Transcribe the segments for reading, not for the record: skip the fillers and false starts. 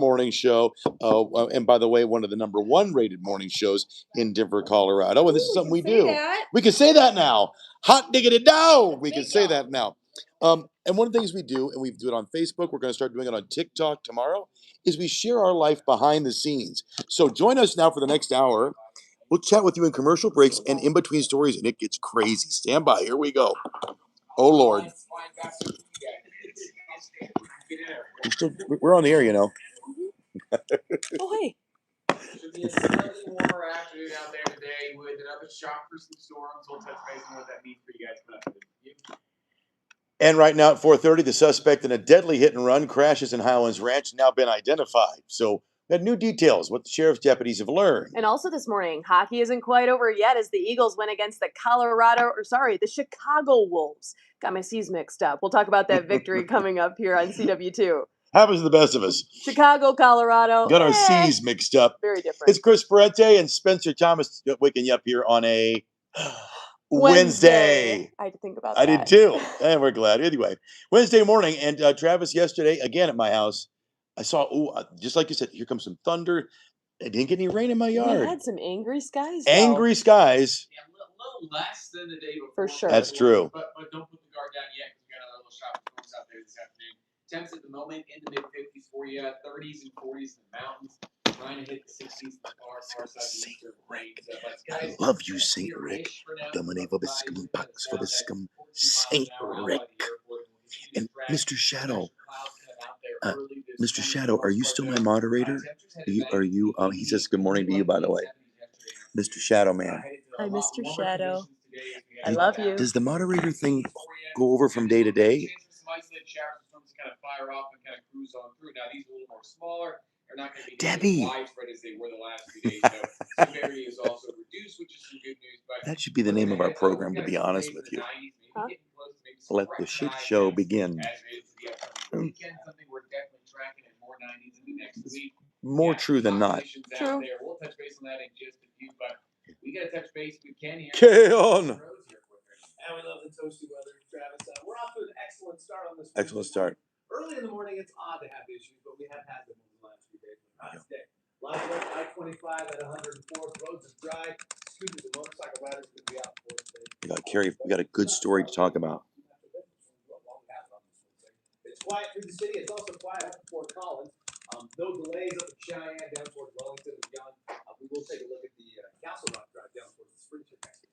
morning show. And by the way, one of the number one rated morning shows in Denver, Colorado. And this is Ooh, something we we can say do. that. We can say that now. Hot diggity dog. We can say Bingo. that now. And one of the things we do, and we do it on Facebook, we're going to start doing it on TikTok tomorrow, is we share our life behind the scenes. So join us now for the next hour. We'll chat with you in commercial breaks and in between stories, and it gets crazy. Stand by. Here we go. Oh, Lord. We're on the air, you know. Oh, hey. Should be a slightly warmer afternoon out there today with another shock for some storms. We'll touch base on what that means for you guys coming up. And right now at 4:30, the suspect in a deadly hit and run crashes in Highlands Ranch now been identified. So we had new details, what the sheriff's deputies have learned. And also this morning, hockey isn't quite over yet as the Eagles win against the the Chicago Wolves. Got my C's mixed up. We'll talk about that victory coming up here on CW2. Happens to the best of us. Chicago, Colorado. Got our C's mixed up. Very different. It's Chris Perrette and Spencer Thomas waking you up here on a Wednesday. I had to think about I that. did too. And we're glad. Anyway, Wednesday morning. And Travis, yesterday, again at my house, I saw, just like you said, here comes some thunder. It didn't get any rain in my yard. We had some angry skies, though. Angry skies. Yeah, a little less than the day before. For sure. That's true. But don't put the guard down yet because we got a little shop storms out there this afternoon. Temps at the moment in the mid-50s for you, 30s and 40s in the mountains. Trying to hit the 60s in the far side of the eastern plains. I love you, St. Rick. St. Rick. And Mr. Shadow. Mr. Shadow, are you still my moderator? Are you? He says good morning to you, by the way. Mr. Shadow Man. Hi, Mr. Shadow. I love you. Does the moderator thing go over from day to day? Kind of fire off and kind of cruise on through. Now these are a little more smaller. They're not going to be Debbie. as widespread as they were the last few days. So severity is also reduced, which is some good news. But that should be the name of our program, to be honest with you. Huh? Let the shit show begin. Something we're definitely tracking in more 90s in the next week. More true than not. True. We'll touch base on that in just a few, but we got to touch base with Ken here. Keon. And we love the toasty weather, Travis. We're off to an excellent start on this. Excellent start. Early in the morning, it's odd to have issues, but we have had them in the last few days. Nice day. Live work, I-25 at 104th. Roads are dry. Scooters and motorcycle riders could be out for today. Carrie, we got a good story to talk about. It's quiet through the city. It's also quiet up Fort Collins. No delays up in Cheyenne, down toward Wellington and beyond. We will take a look at the Castle Rock drive down towards the Spring Trip next week.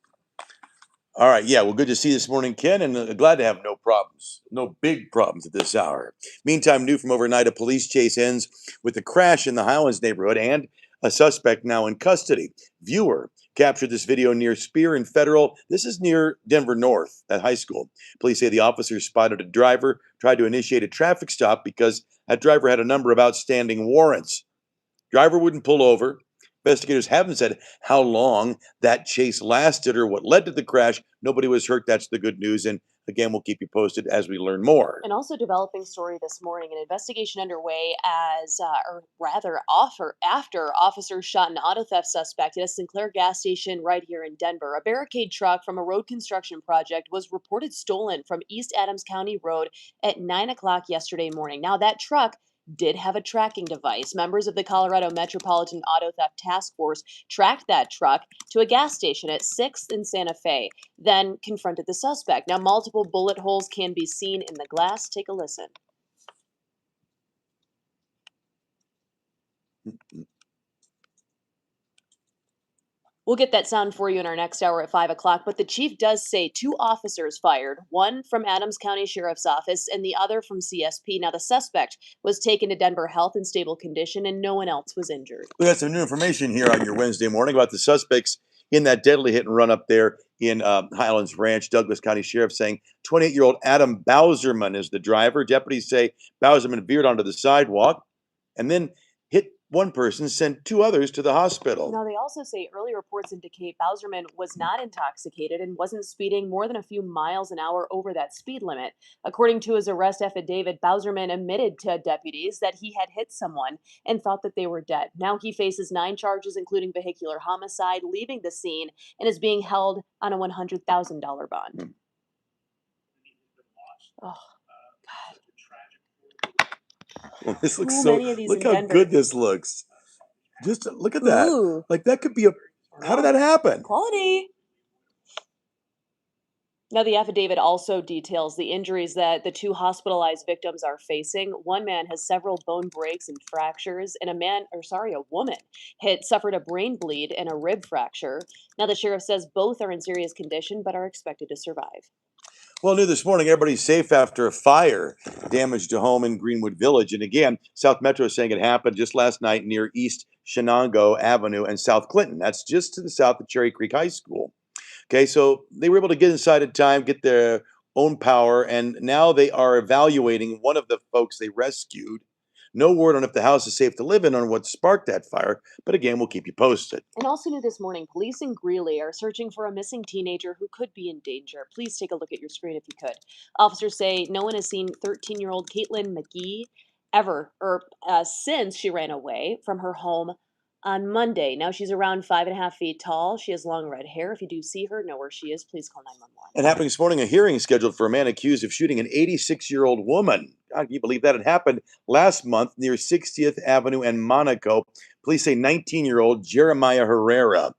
All right, yeah, well, good to see you this morning, Ken, and glad to have no problems, no big problems at this hour. Meantime, new from overnight, a police chase ends with a crash in the Highlands neighborhood and a suspect now in custody. Viewer captured this video near Spear and Federal. This is near Denver North at high school. Police say the officers spotted a driver, tried to initiate a traffic stop because that driver had a number of outstanding warrants. Driver wouldn't pull over. Investigators haven't said how long that chase lasted or what led to the crash. Nobody was hurt. That's the good news. And again, we'll keep you posted as we learn more. And also developing story this morning, an investigation underway after officers shot an auto theft suspect at a Sinclair gas station right here in Denver. A barricade truck from a road construction project was reported stolen from East Adams County Road at 9 o'clock yesterday morning. Now that truck did have a tracking device. Members of the Colorado Metropolitan Auto Theft Task Force tracked that truck to a gas station at 6th and Santa Fe, then confronted the suspect. Now, multiple bullet holes can be seen in the glass. Take a listen. We'll get that sound for you in our next hour at 5 o'clock, but the chief does say 2 officers fired, one from Adams County Sheriff's Office and the other from CSP. Now, the suspect was taken to Denver Health in stable condition and no one else was injured. We got some new information here on your Wednesday morning about the suspects in that deadly hit and run up there in Highlands Ranch. Douglas County Sheriff saying 28-year-old Adam Bowserman is the driver. Deputies say Bowserman veered onto the sidewalk and then hit one person, sent 2 others to the hospital. Now, they also say early reports indicate Bowserman was not intoxicated and wasn't speeding more than a few miles an hour over that speed limit. According to his arrest affidavit, Bowserman admitted to deputies that he had hit someone and thought that they were dead. Now he faces 9 charges, including vehicular homicide, leaving the scene, and is being held on a $100,000 bond. Oh, God. Well, this looks Too so. many of these Look in how Denver. good this looks. Just look at that. Ooh, Like that could be a. How did that happen? quality. Now, the affidavit also details the injuries that the two hospitalized victims are facing. One man has several bone breaks and fractures, and a woman suffered a brain bleed and a rib fracture. Now, the sheriff says both are in serious condition but are expected to survive. Well, new this morning, everybody's safe after a fire damaged a home in Greenwood Village. And again, South Metro is saying it happened just last night near East Shenango Avenue and South Clinton. That's just to the south of Cherry Creek High School. Okay, so they were able to get inside in time, get their own power, and now they are evaluating one of the folks they rescued. No word on if the house is safe to live in on what sparked that fire, but again, we'll keep you posted. And also new this morning, police in Greeley are searching for a missing teenager who could be in danger. Please take a look at your screen if you could. Officers say no one has seen 13-year-old Caitlin McGee since she ran away from her home on Monday. Now she's around 5.5 feet tall. She has long red hair. If you do see her, know where she is, please call 911. And happening this morning, a hearing scheduled for a man accused of shooting an 86-year-old woman. God, can you believe that? It happened last month near 60th Avenue and Monaco. Police say 19-year-old Jeremiah Herrera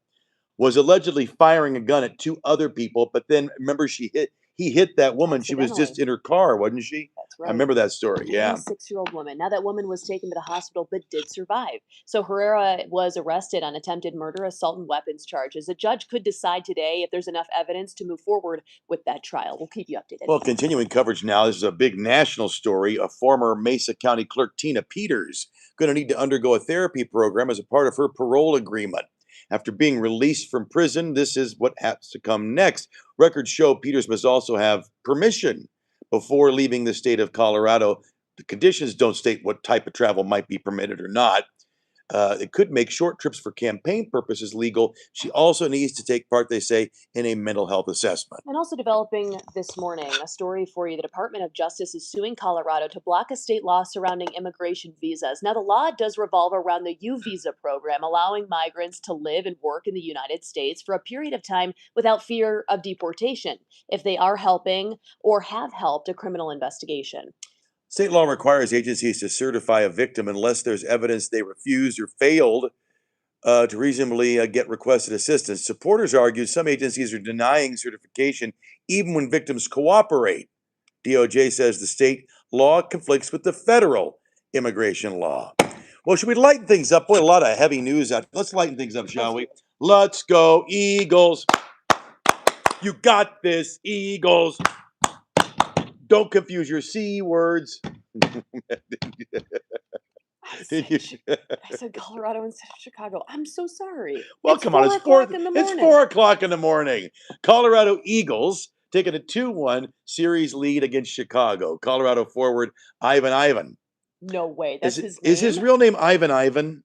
was allegedly firing a gun at two other people, but then remember he hit that woman. She was just Accidentally. in her car, wasn't she? That's I right. remember that story. Yeah. 86-year-old woman. Now that woman was taken to the hospital but did survive. So Herrera was arrested on attempted murder, assault, and weapons charges. A judge could decide today if there's enough evidence to move forward with that trial. We'll keep you updated. Well, continuing coverage now. This is a big national story. A former Mesa County clerk, Tina Peters, going to need to undergo a therapy program as a part of her parole agreement. After being released from prison, this is what has to come next. Records show Peters must also have permission before leaving the state of Colorado. The conditions don't state what type of travel might be permitted or not. It could make short trips for campaign purposes legal. She also needs to take part, they say, in a mental health assessment. And also developing this morning, a story for you. The Department of Justice is suing Colorado to block a state law surrounding immigration visas. Now, the law does revolve around the U visa program, allowing migrants to live and work in the United States for a period of time without fear of deportation if they are helping or have helped a criminal investigation. State law requires agencies to certify a victim unless there's evidence they refused or failed to reasonably get requested assistance. Supporters argue some agencies are denying certification even when victims cooperate. DOJ says the state law conflicts with the federal immigration law. Well, should we lighten things up? Boy, a lot of heavy news out. Let's lighten things up, shall we? Let's go, Eagles. You got this, Eagles. Don't confuse your C words. I said Colorado instead of Chicago. I'm so sorry. Well, It's come on, 4 it's 4 o'clock in the it's morning. 4 o'clock in the morning. Colorado Eagles taking a 2-1 series lead against Chicago. Colorado forward Ivan. No way. That's his Is his name? real name Ivan?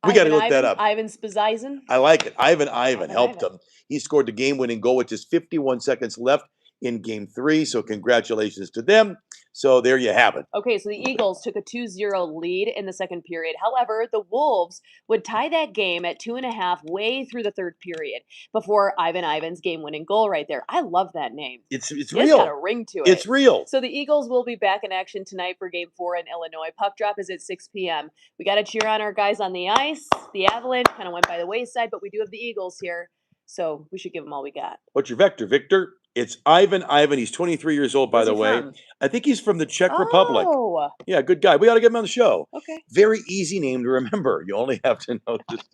We got to look that up. Ivan Spazizen. I like it. Ivan helped Ivan. him. He scored the game-winning goal with just 51 seconds left in Game 3. So congratulations to them. So there you have it. Okay, so the Eagles took a 2-0 lead in the second period. However, the Wolves would tie that game at 2.5 way through the third period before Ivan's game-winning goal right there. I love that name. It's It's real. got a ring to it. It's real. So the Eagles will be back in action tonight for Game 4 in Illinois. Puck drop is at 6 p.m. We got to cheer on our guys on the ice. The Avalanche kind of went by the wayside, but we do have the Eagles here, so we should give them all we got. What's your vector, Victor? It's Ivan. He's 23 years old, by Where's the he way. from? I think he's from the Czech Republic. Oh, Yeah, good guy. We ought to get him on the show. okay. Very easy name to remember. You only have to know just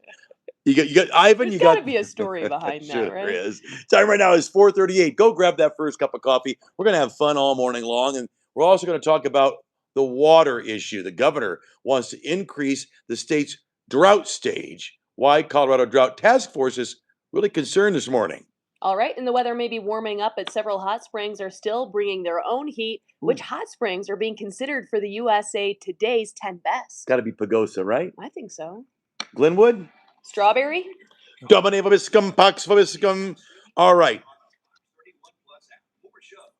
you got Ivan. There's You got got to be a story behind Sure that, right? there is. Time right now is 4:38. Go grab that first cup of coffee. We're gonna have fun all morning long, and we're also going to talk about the water issue. The governor wants to increase the state's drought stage. Why Colorado Drought Task Force is really concerned this morning. All right, and the weather may be warming up, but several hot springs are still bringing their own heat. Which hot springs are being considered for the USA Today's 10 best? Got to be Pagosa, right? I think so. Glenwood? Strawberry? Domine vobiscum, pax vobiscum. All right.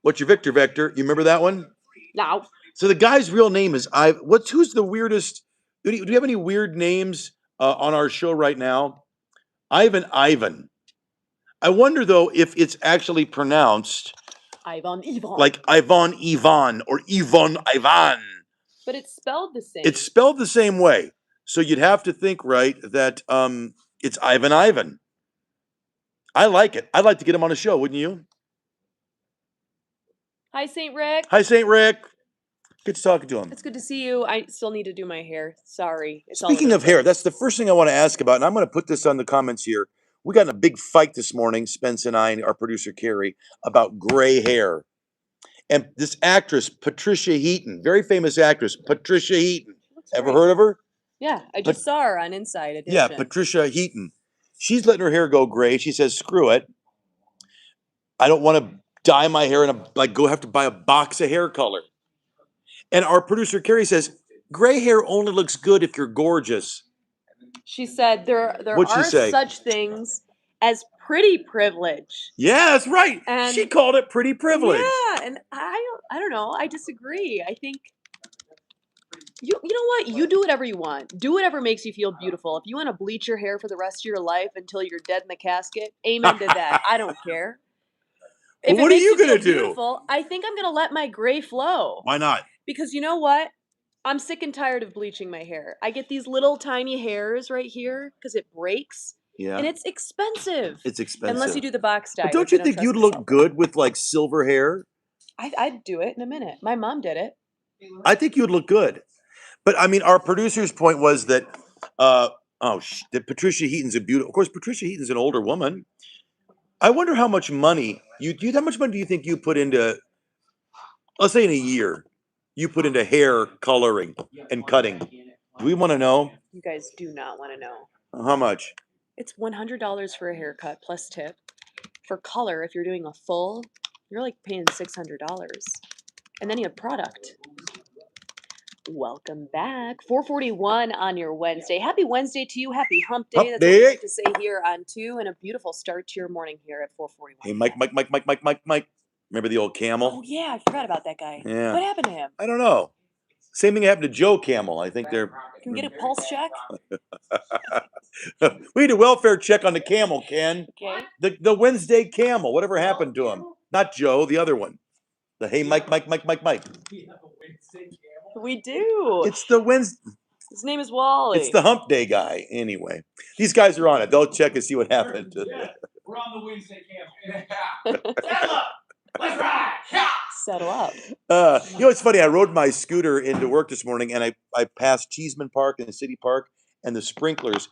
What's your Vector? You remember that one? No. So the guy's real name is who's the weirdest? Do you have any weird names on our show right now? Ivan. I wonder though if it's actually pronounced Ivan. like Ivan or Ivan. But it's spelled the same. It's spelled the same way. So you'd have to think, right, that it's Ivan Ivan. I like it. I'd like to get him on a show, wouldn't you? Hi, St. Rick. Hi, St. Rick. Good to talking to him. It's good to see you. I still need to do my hair. Sorry. It's all Speaking over of the hair, place. that's the first thing I want to ask about, and I'm going to put this on the comments here. We got in a big fight this morning, Spence and I, and our producer Carrie, about gray hair. And this actress, Patricia Heaton, very famous actress, Patricia Heaton. She looks Ever great. heard of her? Yeah, I just saw her on Inside Edition. Yeah, Patricia Heaton. She's letting her hair go gray. She says, "Screw it. I don't want to dye my hair and go have to buy a box of hair color." And our producer Carrie says, "Gray hair only looks good if you're gorgeous." She said there What'd she are say? such things as pretty privilege. Yeah, that's right. She And- called it pretty privilege. Yeah, and I don't know. I disagree. I think you know what? You do whatever you want. Do whatever makes you feel beautiful. If you want to bleach your hair for the rest of your life until you're dead in the casket, amen to that. I don't care. Well, If it what are makes you feel gonna do? beautiful, I think I'm gonna let my gray flow. Why not? Because you know what? I'm sick and tired of bleaching my hair. I get these little tiny hairs right here because it breaks, Yeah, and it's expensive. it's expensive. Unless you do the box dye. But don't which I you think trust you'd myself look with. good with like silver hair? I'd do it in a minute. My mom did it. I think you'd look good. But I mean, our producer's point was that, that Patricia Heaton's a beautiful. Of course, Patricia Heaton's an older woman. I wonder how much money how much money do you think you put into, let's say in a year, you put into hair coloring and cutting? Do we want to know You guys do not want to know. how much? It's $100 for a haircut plus tip. For color, if you're doing a full, you're like paying $600. And then you have product. Welcome back. 4:41 on your Wednesday. Happy Wednesday to you. Happy hump day. Hump That's what we day. like to say here on 2, and a beautiful start to your morning here at 4:41. Hey, Mike. Remember the old Oh Camel? yeah, I forgot about that guy. Yeah. What happened to him? I don't know. Same thing happened to Joe Camel. I think they're. Can we get a pulse check? We need a welfare check on the Camel, Ken. Okay. The Wednesday Camel. Whatever happened to him? Not Joe, the other one. The hey Mike. We have a Wednesday camel. We do. It's the Wednesday. His name is Wally. It's the hump day guy. Anyway, these guys are on it. They'll check and see what happened. Yeah, we're on the Wednesday camel. Settle up. Let's ride. Yeah. Settle up. It's funny. I rode my scooter into work this morning, and I passed Cheeseman Park and City Park, and the sprinklers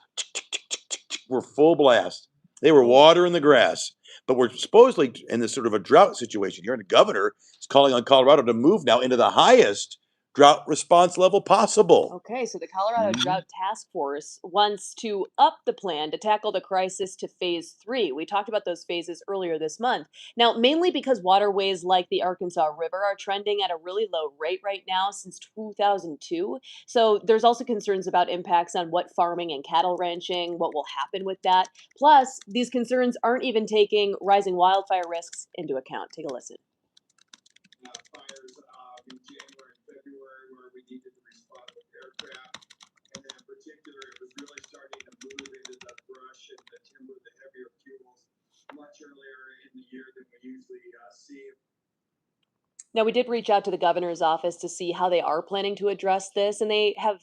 were full blast. They were watering the grass. But we're supposedly in this sort of a drought situation here, and the governor is calling on Colorado to move now into the highest drought response level possible. Okay, so the Colorado Mhm. Drought Task Force wants to up the plan to tackle the crisis to phase 3. We talked about those phases earlier this month. Now, mainly because waterways like the Arkansas River are trending at a really low rate right now since 2002. So there's also concerns about impacts on what farming and cattle ranching, what will happen with that. Plus, these concerns aren't even taking rising wildfire risks into account. Take a listen. Fires in January and February where we needed to respond with aircraft. And then in particular, it was really starting to move into the brush and the timber, the heavier fuels, much earlier in the year than we usually see. Now, we did reach out to the governor's office to see how they are planning to address this, and they have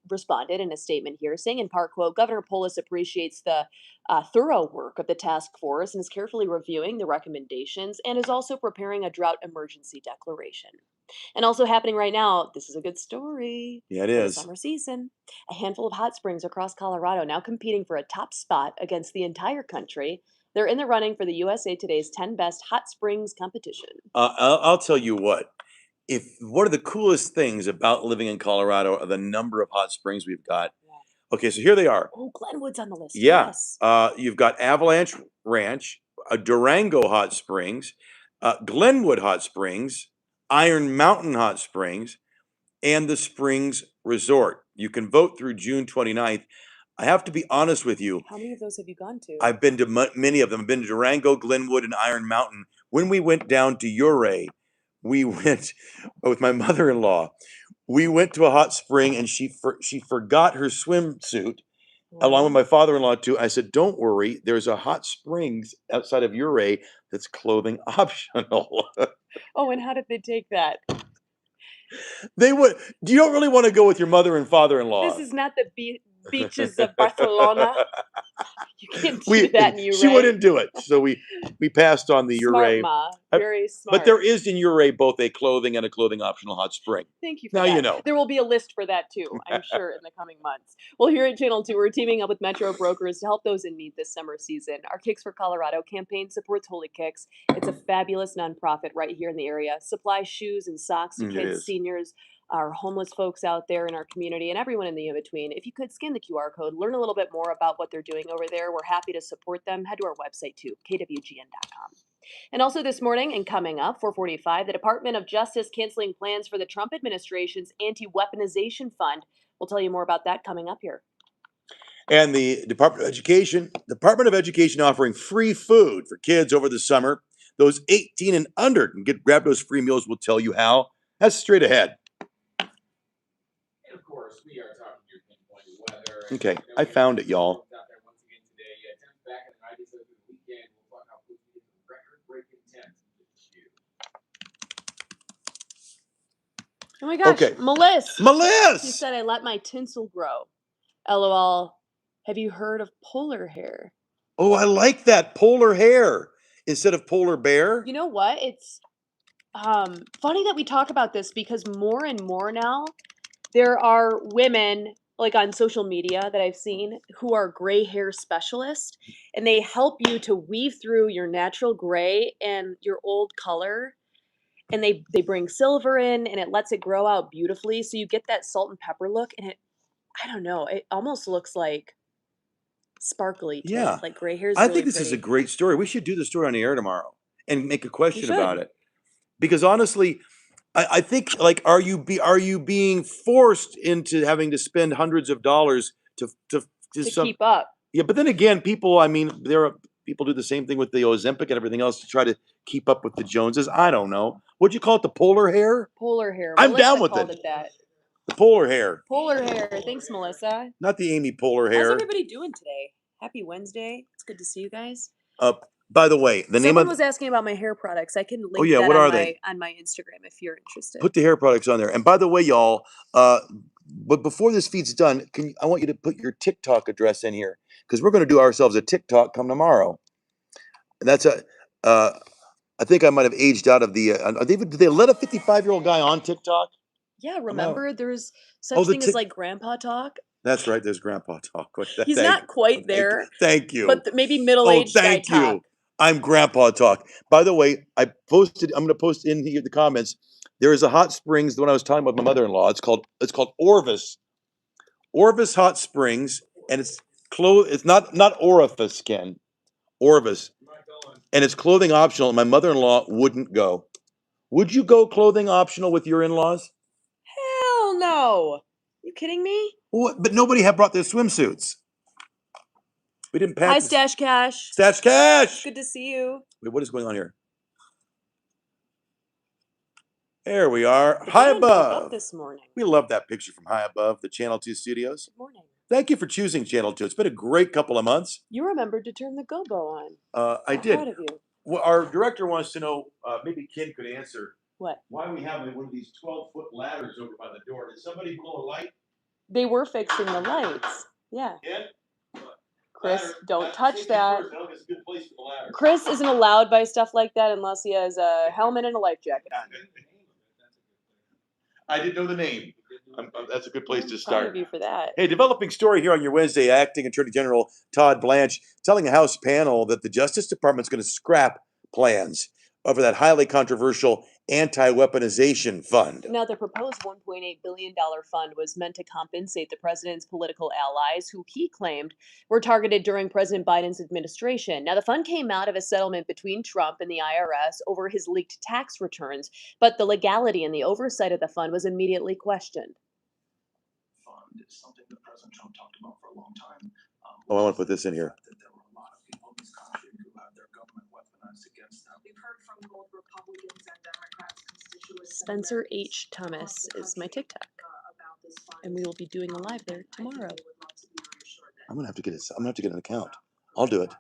responded in a statement here saying, in part, quote, Governor Polis appreciates the thorough work of the task force and is carefully reviewing the recommendations and is also preparing a drought emergency declaration. And also happening right now, this is a good story. Yeah, it For the is. summer season, a handful of hot springs across Colorado now competing for a top spot against the entire country. They're in the running for the USA Today's 10 Best Hot Springs competition. I'll tell you what. If one of the coolest things about living in Colorado are the number of hot springs we've got. Yeah. Okay, so here they are. Oh, Glenwood's on the list. Yeah. Yes. You've got Avalanche Ranch, Durango Hot Springs, Glenwood Hot Springs, Iron Mountain Hot Springs, and the Springs Resort. You can vote through June 29th. I have to be honest with you. How many of those have you gone to? I've been to many of them. I've been to Durango, Glenwood, and Iron Mountain. When we went down to Ouray, we went with my mother-in-law. We went to a hot spring, and she forgot her swimsuit, along with my father-in-law too. I said, "Don't worry, there's a hot springs outside of Ouray that's clothing optional." Oh, and how did they take that? They would. You don't really want to go with your mother and father-in-law. This is not the beaches of Barcelona. You can't do We that in she Ouray. wouldn't do it, so we passed on the Smart, Ouray. Ma. Uh, Very smart. But there is in Ouray both a clothing and a clothing optional hot spring. Thank you for Now that. you know. There will be a list for that too, I'm sure, in the coming months. Well, here at Channel 2, we're teaming up with Metro Brokers to help those in need this summer season. Our Kicks for Colorado campaign supports Holy Kicks. It's a fabulous nonprofit right here in the area. Supplies shoes and socks to It kids, is. seniors, our homeless folks out there in our community, and everyone in the in-between. If you could scan the QR code, learn a little bit more about what they're doing over there. We're happy to support them. Head to our website too, kwgn.com. And also this morning and coming up, 4:45, the Department of Justice canceling plans for the Trump administration's anti-weaponization fund. We'll tell you more about that coming up here. And the Department of Education offering free food for kids over the summer. Those 18 and under can grab those free meals. We'll tell you how. That's straight ahead. And of course, we are talking your pinpoint weather. And Okay, you know, I we found have it, y'all. storms out there once again today. Temps back in the 90s over the weekend. We'll talk how close we get to record-breaking temps in just a few. Oh my gosh, Okay. Melissa. Melissa! She said I let my tinsel grow. LOL. Have you heard of polar hair? Oh, I like that. Polar hair instead of polar bear. You know what? It's funny that we talk about this because more and more now there are women like on social media that I've seen who are gray hair specialists, and they help you to weave through your natural gray and your old color, and they bring silver in and it lets it grow out beautifully, so you get that salt and pepper look, and I don't know, it almost looks like sparkly tint. Yeah. Like gray hair is I really think this is a pretty. great story. We should do the story on the air tomorrow and make a We question about should. it. Because honestly, I think like are you being forced into having to spend hundreds of dollars to To some keep up. yeah, but then again, people, I mean, people do the same thing with the Ozempic and everything else to try to keep up with the Joneses. I don't know. What'd you call it? The polar hair? Polar hair. I'm Melissa down with called it. it that. The polar hair, Polar hair. Thanks, Melissa. not the Amy Polar How's hair. everybody doing today? Happy Wednesday. It's good to see you guys. By the way, the name Someone of was asking about my hair products. I can link oh yeah, that what on are my they? on my Instagram if you're interested. Put the hair products on there. And by the way, y'all, but before this feed's done, I want you to put your TikTok address in here because we're going to do ourselves a TikTok come tomorrow. And that's I think I might have aged out of the. Did they let a 55-year-old guy on TikTok? Yeah, remember there's such Oh, the thing as like grandpa talk. That's right. There's Grandpa Talk. He's not quite there, Thank you. but maybe middle Oh, aged guy thank talk. you. I'm Grandpa Talk. By the way, I'm going to post in here the comments. There is a hot springs, the one I was talking about with my mother-in-law. It's called Orvis. Orvis Hot Springs, and it's not orifice, Ken. Orvis. And it's clothing optional, and my mother-in-law wouldn't go. Would you go clothing optional with your in-laws? Hell no. You kidding me? What? But nobody had brought their swimsuits. We didn't pack. Hi, Stash Cash. Stash Cash. Good to see you. Wait, what is going on here? There we are. The High band woke up above. this morning. We love that picture from High Above, the Channel 2 studios. Good morning. Thank you for choosing Channel 2. It's been a great couple of months. You remembered to turn the gobo on. I I'm did. proud of you. Well, our director wants to know, maybe Ken could answer, What? why we have one of these 12-foot ladders over by the door. Did somebody blow a light? They were fixing the lights. Yeah. Ken? Chris, Ladder. don't touch Safety that. first. I don't think it's a good place for the ladder. Chris isn't allowed by stuff like that unless he has a helmet and a life jacket. I didn't know the name. That's a good place to Proud start. of you for that. Hey, developing story here on your Wednesday. Acting Attorney General Todd Blanche telling a House panel that the Justice Department's going to scrap plans over that highly controversial anti-weaponization fund. Now, the proposed $1.8 billion fund was meant to compensate the president's political allies, who he claimed were targeted during President Biden's administration. Now, the fund came out of a settlement between Trump and the IRS over his leaked tax returns, but the legality and the oversight of the fund was immediately questioned. Fund is something that President Trump talked about for a long time. Oh, I want to put this in here. That there were a lot of people in this country who had their government weaponized against them. We've heard from both Republicans and Democrats constituents. Spencer H. Thomas is my TikTok, About this fund. and we will be doing a live there I think tomorrow. they would love to be reassured that I'm gonna have to get an account. I'll do it.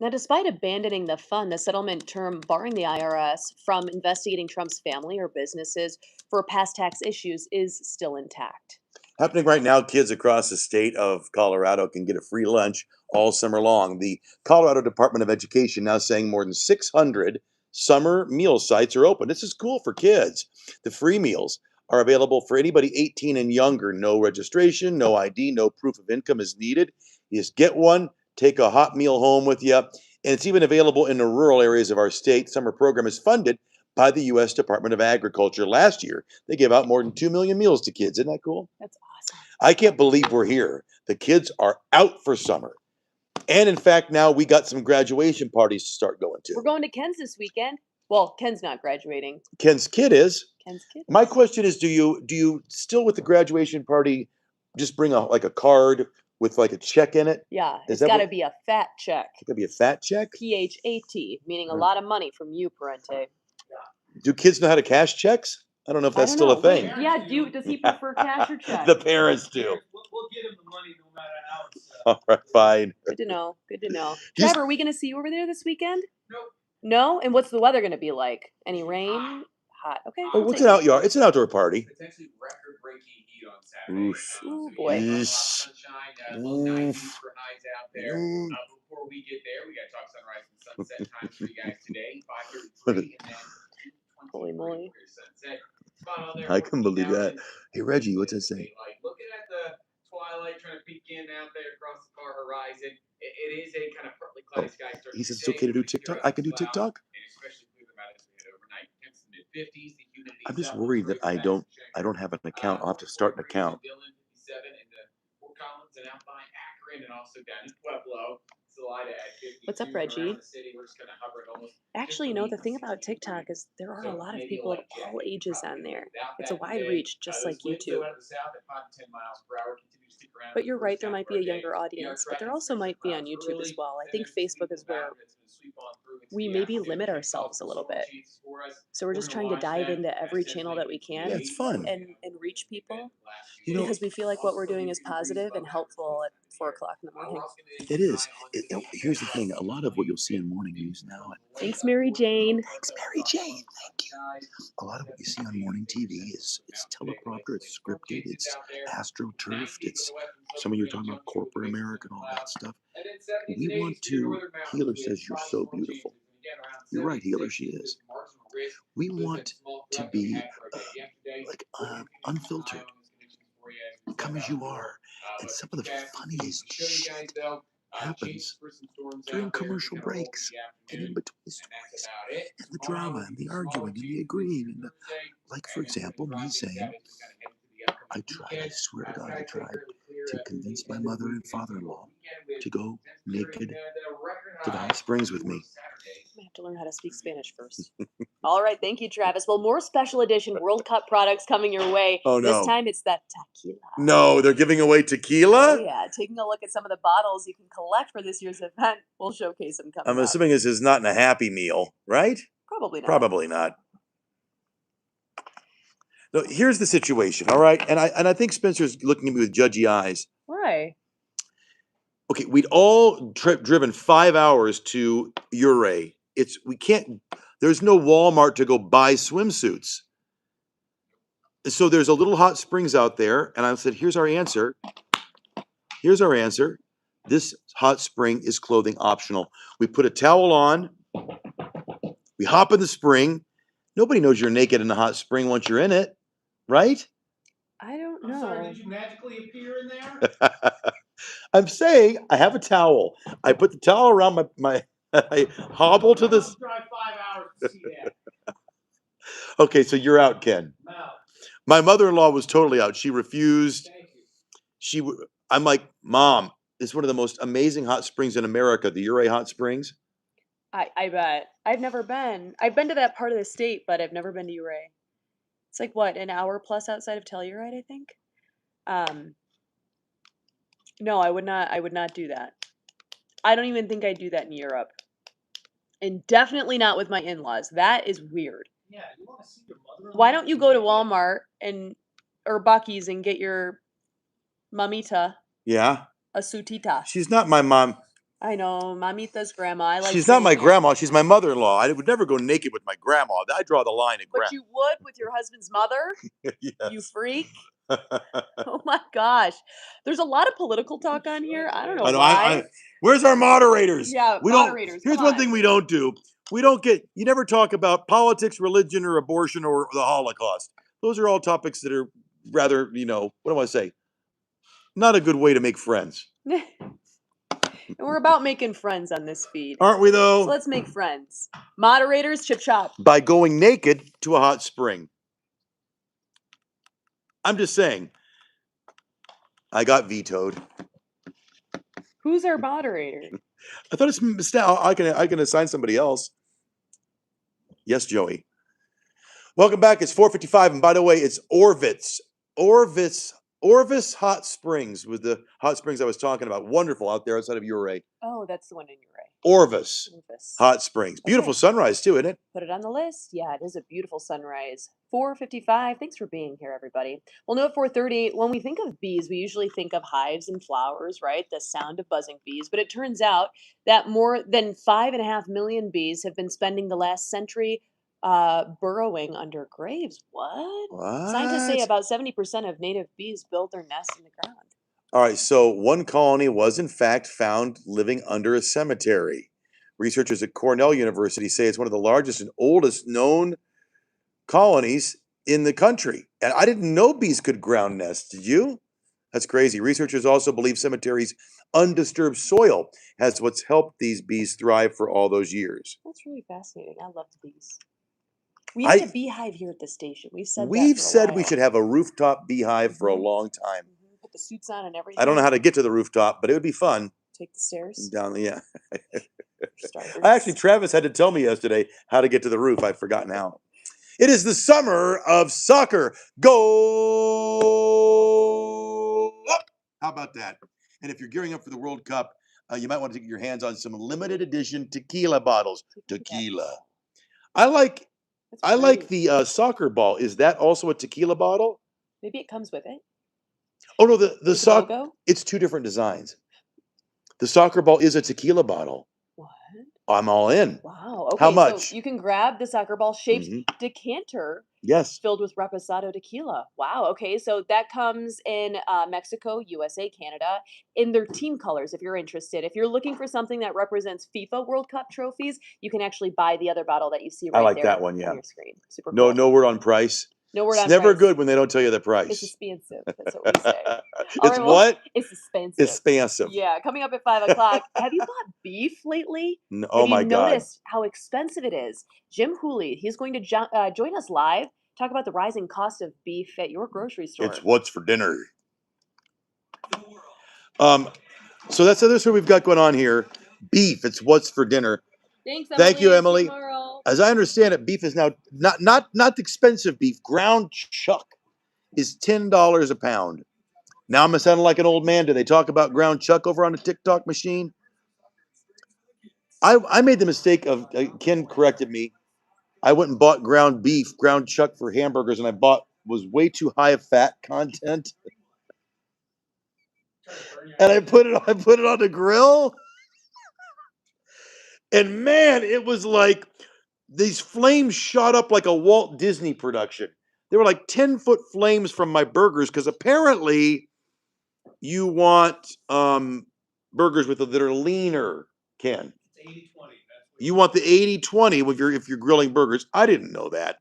Now, despite abandoning the fund, the settlement term barring the IRS from investigating Trump's family or businesses for past tax issues is still intact. Happening right now, kids across the state of Colorado can get a free lunch all summer long. The Colorado Department of Education now saying more than 600 summer meal sites are open. This is cool for kids. The free meals are available for anybody 18 and younger. No registration, no ID, no proof of income is needed. You just get one, take a hot meal home with you, and it's even available in the rural areas of our state. Summer program is funded by the U.S. Department of Agriculture. Last year, they gave out more than 2 million meals to kids. Isn't that cool? That's awesome. I can't believe we're here. The kids are out for summer. And in fact, now we got some graduation parties to start going We're to. going to Ken's this weekend. Well, Ken's not graduating. Ken's kid is. Ken's kid. My is. question is, do you still with the graduation party just bring a card with like a check in it? Yeah, Is it's that got to what- be a fat check. It could be a fat check. PHAT, meaning a Right. lot of money from you, Parente. Do kids know how to cash checks? I don't know if I that's don't still know. a thing. Wait, yeah, does he prefer cash or check? The parents do. We'll get him the money no matter how it's. All right, fine. Good to know. Good to know. Just- Trevor, are we going to see you over there this weekend? Nope. No? And what's the weather going to be like? Any rain? Hot. Okay. Oh, we'll what's take an it. It's an outdoor party. Potentially record-breaking heat on Saturday. Oof. Ooh, So, boy. yeah, a lot of Yeesh. sunshine, low 90s Oof. for highs out there. Oof. Before we get there, we got to talk sunrise and sunset times for you guys today. 5:33 and then 2:23 Holy moly. for your sunset. Spot on there, I can believe 14,000. that. Hey, Reggie, what's that say? Like looking at the twilight, trying to peek in out there across the far horizon. It is a kind of partly cloudy sky. He says it's okay to do TikTok. I can do TikTok. And especially clear them out as we head overnight. Temps in the mid-50s. The humidity I'm is just up. worried that Rates I back don't to check. have an account. I'll have to start an account. Dillon, 57 into Fort Collins and out by Akron and also down in Pueblo. Salida at 52. What's up, Around Reggie? the city, we're just kind of hovering almost Actually, just you know, the beneath thing about 63. TikTok is there are a So lot of maybe people of light jacket all ages on there. without It's a that wide today. reach, just Those like winds YouTube. go out of the south at 5 to 10 miles per hour. Continue to stick around But for you're the right, first there half might of be a our day. younger We are audience, but there tracking also some might be on clouds YouTube as early, well. I and think there's a Facebook sweep is of where cloud that's gonna sweep on through into we the maybe afternoon. limit Can ourselves a cause little some bit. chances for us. So we're We're just gonna trying to watch dive that into every as channel we that we can Yeah, it's fun. and reach people You know, because we feel like what we're doing is positive and helpful at 4 o'clock in the morning. it is. Here's the thing. A lot of what you'll see in morning news now. Thanks, Mary Jane. Thanks, Mary Jane. Thank you. A lot of what you see on morning TV is it's teleprompter, it's scripted, it's astroturfed, it's some of you are talking about corporate America and all that stuff. We want to. Healer says you're so beautiful. You're right, Healer. She is. We want to be unfiltered. Come as you are. And some of the funniest shit happens during commercial breaks and in between the stories and the drama and the arguing and the agreeing and the, like for example me saying I swear to God I tried to convince my mother and father-in-law to go naked to the hot springs with me. I have to learn how to speak Spanish first. All right, thank you, Travis. Well, more special edition World Cup products coming your way. Oh, no. This time it's that tequila. No, they're giving away Oh, tequila? yeah, taking a look at some of the bottles you can collect for this year's event. We'll showcase them coming I'm up. assuming this is not in a Happy Meal, right? Probably not. Probably not. No, here's the situation, all right? And I think Spencer's looking at me with judgy eyes. Why? Okay, we'd all driven 5 hours to Ouray. There's no Walmart to go buy swimsuits. So there's a little hot springs out there, and I said, here's our answer. Here's our answer. This hot spring is clothing optional. We put a towel on, we hop in the spring. Nobody knows you're naked in the hot spring once you're in it, right? I don't I'm sorry, know. did you magically appear in there? I'm saying I have a towel. I put the towel around my I hobble to this. Drive 5 hours to see that. Okay, so you're out, Ken. No, My mother-in-law was totally out. She refused. thank you. I'm like, Mom, it's one of the most amazing hot springs in America, the Ouray Hot Springs. I bet. I've never been. I've been to that part of the state, but I've never been to Ouray. It's like what, an hour plus outside of Telluride, I think. No, I would not do that. I don't even think I'd do that in Europe. And definitely not with my in-laws. That is weird. Yeah, you want to see your mother? Why don't you go to Walmart or Buc-ee's and get your mamita Yeah, a sutita? she's not my mom. I know, mamita's grandma. I like She's not my saying it. grandma. She's my mother-in-law. I would never go naked with my grandma. I draw the line at But you would with your husband's mother? You yes. freak. Oh my gosh. There's a lot of political talk on here. I don't know I know. why. Where's our moderators? Yeah, We moderators, don't. Here's come one on. thing we don't do. We don't get. You never talk about politics, religion, or abortion, or the Holocaust. Those are all topics that are rather, what do I say? Not a good way to make friends, And we're about making friends on this feed. aren't we? So Though, let's make friends. Moderators, chip chop. by going naked to a hot spring. I'm just saying. I got vetoed. Who's our moderator? I thought it's I can assign somebody else. Yes, Joey. Welcome back. It's 4:55, and by the way, it's Orvis Hot Springs was the hot springs I was talking about. Wonderful out there outside of Ouray. Oh, that's the one in Ouray. Orvis Memphis. Hot Springs. Beautiful Okay. sunrise too, isn't it? Put it on the list. Yeah, it is a beautiful sunrise. 4:55. Thanks for being here, everybody. Well, no, at 4:30, when we think of bees, we usually think of hives and flowers, right? The sound of buzzing bees. But it turns out that more than 5.5 million bees have been spending the last century burrowing under graves. What? Scientists say What? about 70% of native bees build their nests in the ground. All right, so one colony was in fact found living under a cemetery. Researchers at Cornell University say it's one of the largest and oldest known colonies in the country. And I didn't know bees could ground nest. Did you? That's crazy. Researchers also believe cemeteries' undisturbed soil has what's helped these bees thrive for all those years. That's really fascinating. I love the bees. We I- need a beehive here at the station. We've said We've that for a said we while. should have a rooftop beehive for a Mhm. long time. Put the suits on and everything. I don't know how to get to the rooftop, but it would be fun. Take the stairs. Down, yeah. Starters. Actually, Travis had to tell me yesterday how to get to the roof. I've forgotten how. It is the summer of soccer. Go up! How about that? And if you're gearing up for the World Cup, you might want to get your hands on some limited edition tequila bottles. Tequila. I like That's great. the soccer ball. Is that also a tequila bottle? Maybe it comes with it. Oh no, the With soccer. logo? It's two different designs. The soccer ball is a tequila bottle. What? I'm all in. Wow. Okay. How much? So you can grab the soccer ball shaped Mhm. decanter Yes. filled with reposado tequila. Wow. Okay. So that comes in Mexico, USA, Canada, in their team colors. If you're interested, if you're looking for something that represents FIFA World Cup trophies, you can actually buy the other bottle that you see right like there that one, yeah. on your screen. Super No, cool. no word on price. No word It's on never price. good when they don't tell you the It's price. expensive. That's what we say. All It's right, well, what? It's expensive. Expensive. Yeah, coming up at 5 o'clock. Have you bought beef lately? Oh Have my you God. noticed how expensive it is? Jim Hooley, he's going to join us live, talk about the rising cost of beef at your grocery store. It's what's for dinner. So that's what we've got going on here. Beef. It's what's for dinner. Thanks, Thank you, See Emily. you tomorrow. As I understand it, beef is now not the expensive beef. Ground chuck is $10 a pound. Now I'm sounding like an old man. Do they talk about ground chuck over on the TikTok machine? I made the mistake of Ken corrected me. I went and bought ground beef, ground chuck for hamburgers, and was way too high of fat content. And I put it on the grill. And man, it was like these flames shot up like a Walt Disney production. They were like 10-foot flames from my burgers because apparently you want burgers that are leaner, Ken. It's 80-20. You want the 80-20 if you're grilling burgers. I didn't know that.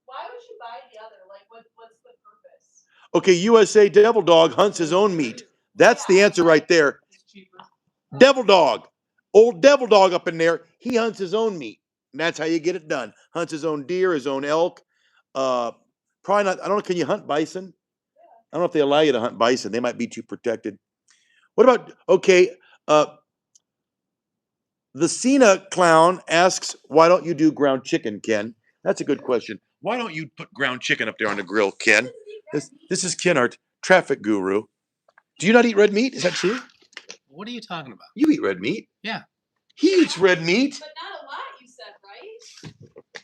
Why would you buy the other? Like, what's the purpose? Okay, USA Devil Dog hunts his own meat. That's the answer right there. It's cheaper. Devil Dog. Old Devil Dog up in there. He hunts his own meat. And that's how you get it done. Hunts his own deer, his own elk. Probably not. I don't know. Can you hunt bison? I don't know if they allow you to hunt bison. They might be too protected. What about, okay, the Cena clown asks, why don't you do ground chicken, Ken? That's a good question. Why don't you put ground chicken up there on the grill, Ken? This is Ken, our traffic guru. Do you not eat red meat? Is that true? What are you talking about? You eat red meat. Yeah. He eats red meat. But not a lot, you said, right?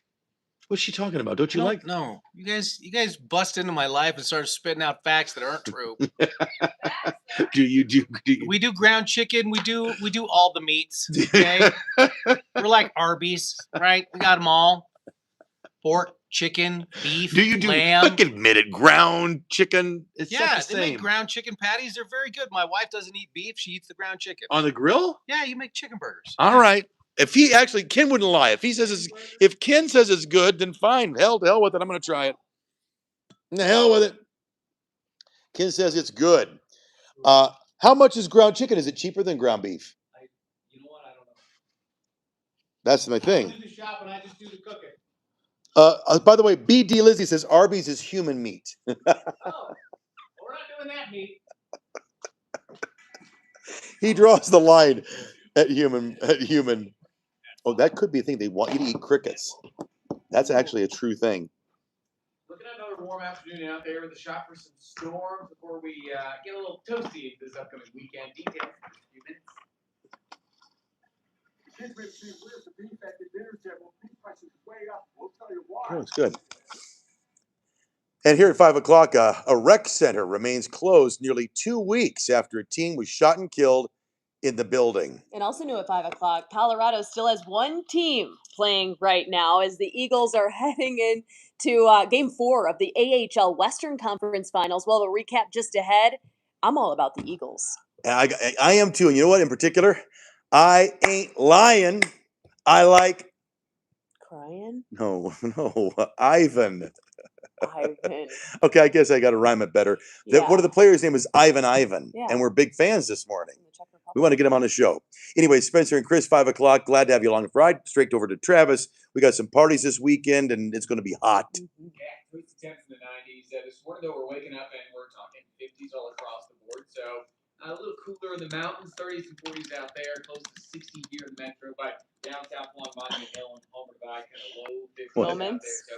What's she talking about? Don't you like? No. You guys bust into my life and start spitting out facts that aren't true. Facts that Do you do? We do ground chicken. We do all the meats. Okay, we're like Arby's, right? We got them all: pork, chicken, beef, Do you do? lamb. Look, admit it. Ground chicken. It's not Yeah, the they make same. ground chicken patties. They're very good. My wife doesn't eat beef; she eats the ground chicken. On the grill. Yeah, you make chicken burgers. All right. If he actually, Ken wouldn't lie. If he says if Ken says it's good, then fine. Hell with it. I'm going to try it. The hell with it. Ken says it's good. How much is ground chicken? Is it cheaper than ground beef? You know what? I don't know. That's my I thing. don't do the shopping. I just do the cooking. By the way, BD Lizzie says Arby's is human meat. Oh, we're not doing that meat. He draws the line at human. Oh, that could be a thing. They want you to eat crickets. That's actually a true thing. Looking at another warm afternoon out there with the shot for some storms before we get a little toasty this upcoming weekend. Details in just a few minutes. Kids may see where's the beef at the dinner table. Beef prices way up. We'll tell you why. Oh, it's good. And here at 5 o'clock, a rec center remains closed nearly 2 weeks after a teen was shot and killed in the building. And also new at 5 o'clock, Colorado still has one team playing right now as the Eagles are heading into Game 4 of the AHL Western Conference Finals. Well, the recap just ahead. I'm all about the Eagles. I am too. And you know what in particular? I ain't lying. I like... Crying? No, Ivan. Ivan. Okay, I guess I got to rhyme it better. Yeah. One of the players' name is Ivan, Yeah. and we're big fans this morning. In the Czech Republic. We want to get him on the show. Anyway, Spencer and Chris, 5 o'clock. Glad to have you along the ride. Straight over to Travis. We got some parties this weekend, and it's going to be hot. Mhm. Yeah, twists the temps in the 90s. This morning, though, we're waking up and we're talking 50s all across the board. So a little cooler in the mountains, 30s and 40s out there, close to 60 here in the metro. But down south along Monument Hill and Palmer Drive, kind of low 50s What? out there. Moments. So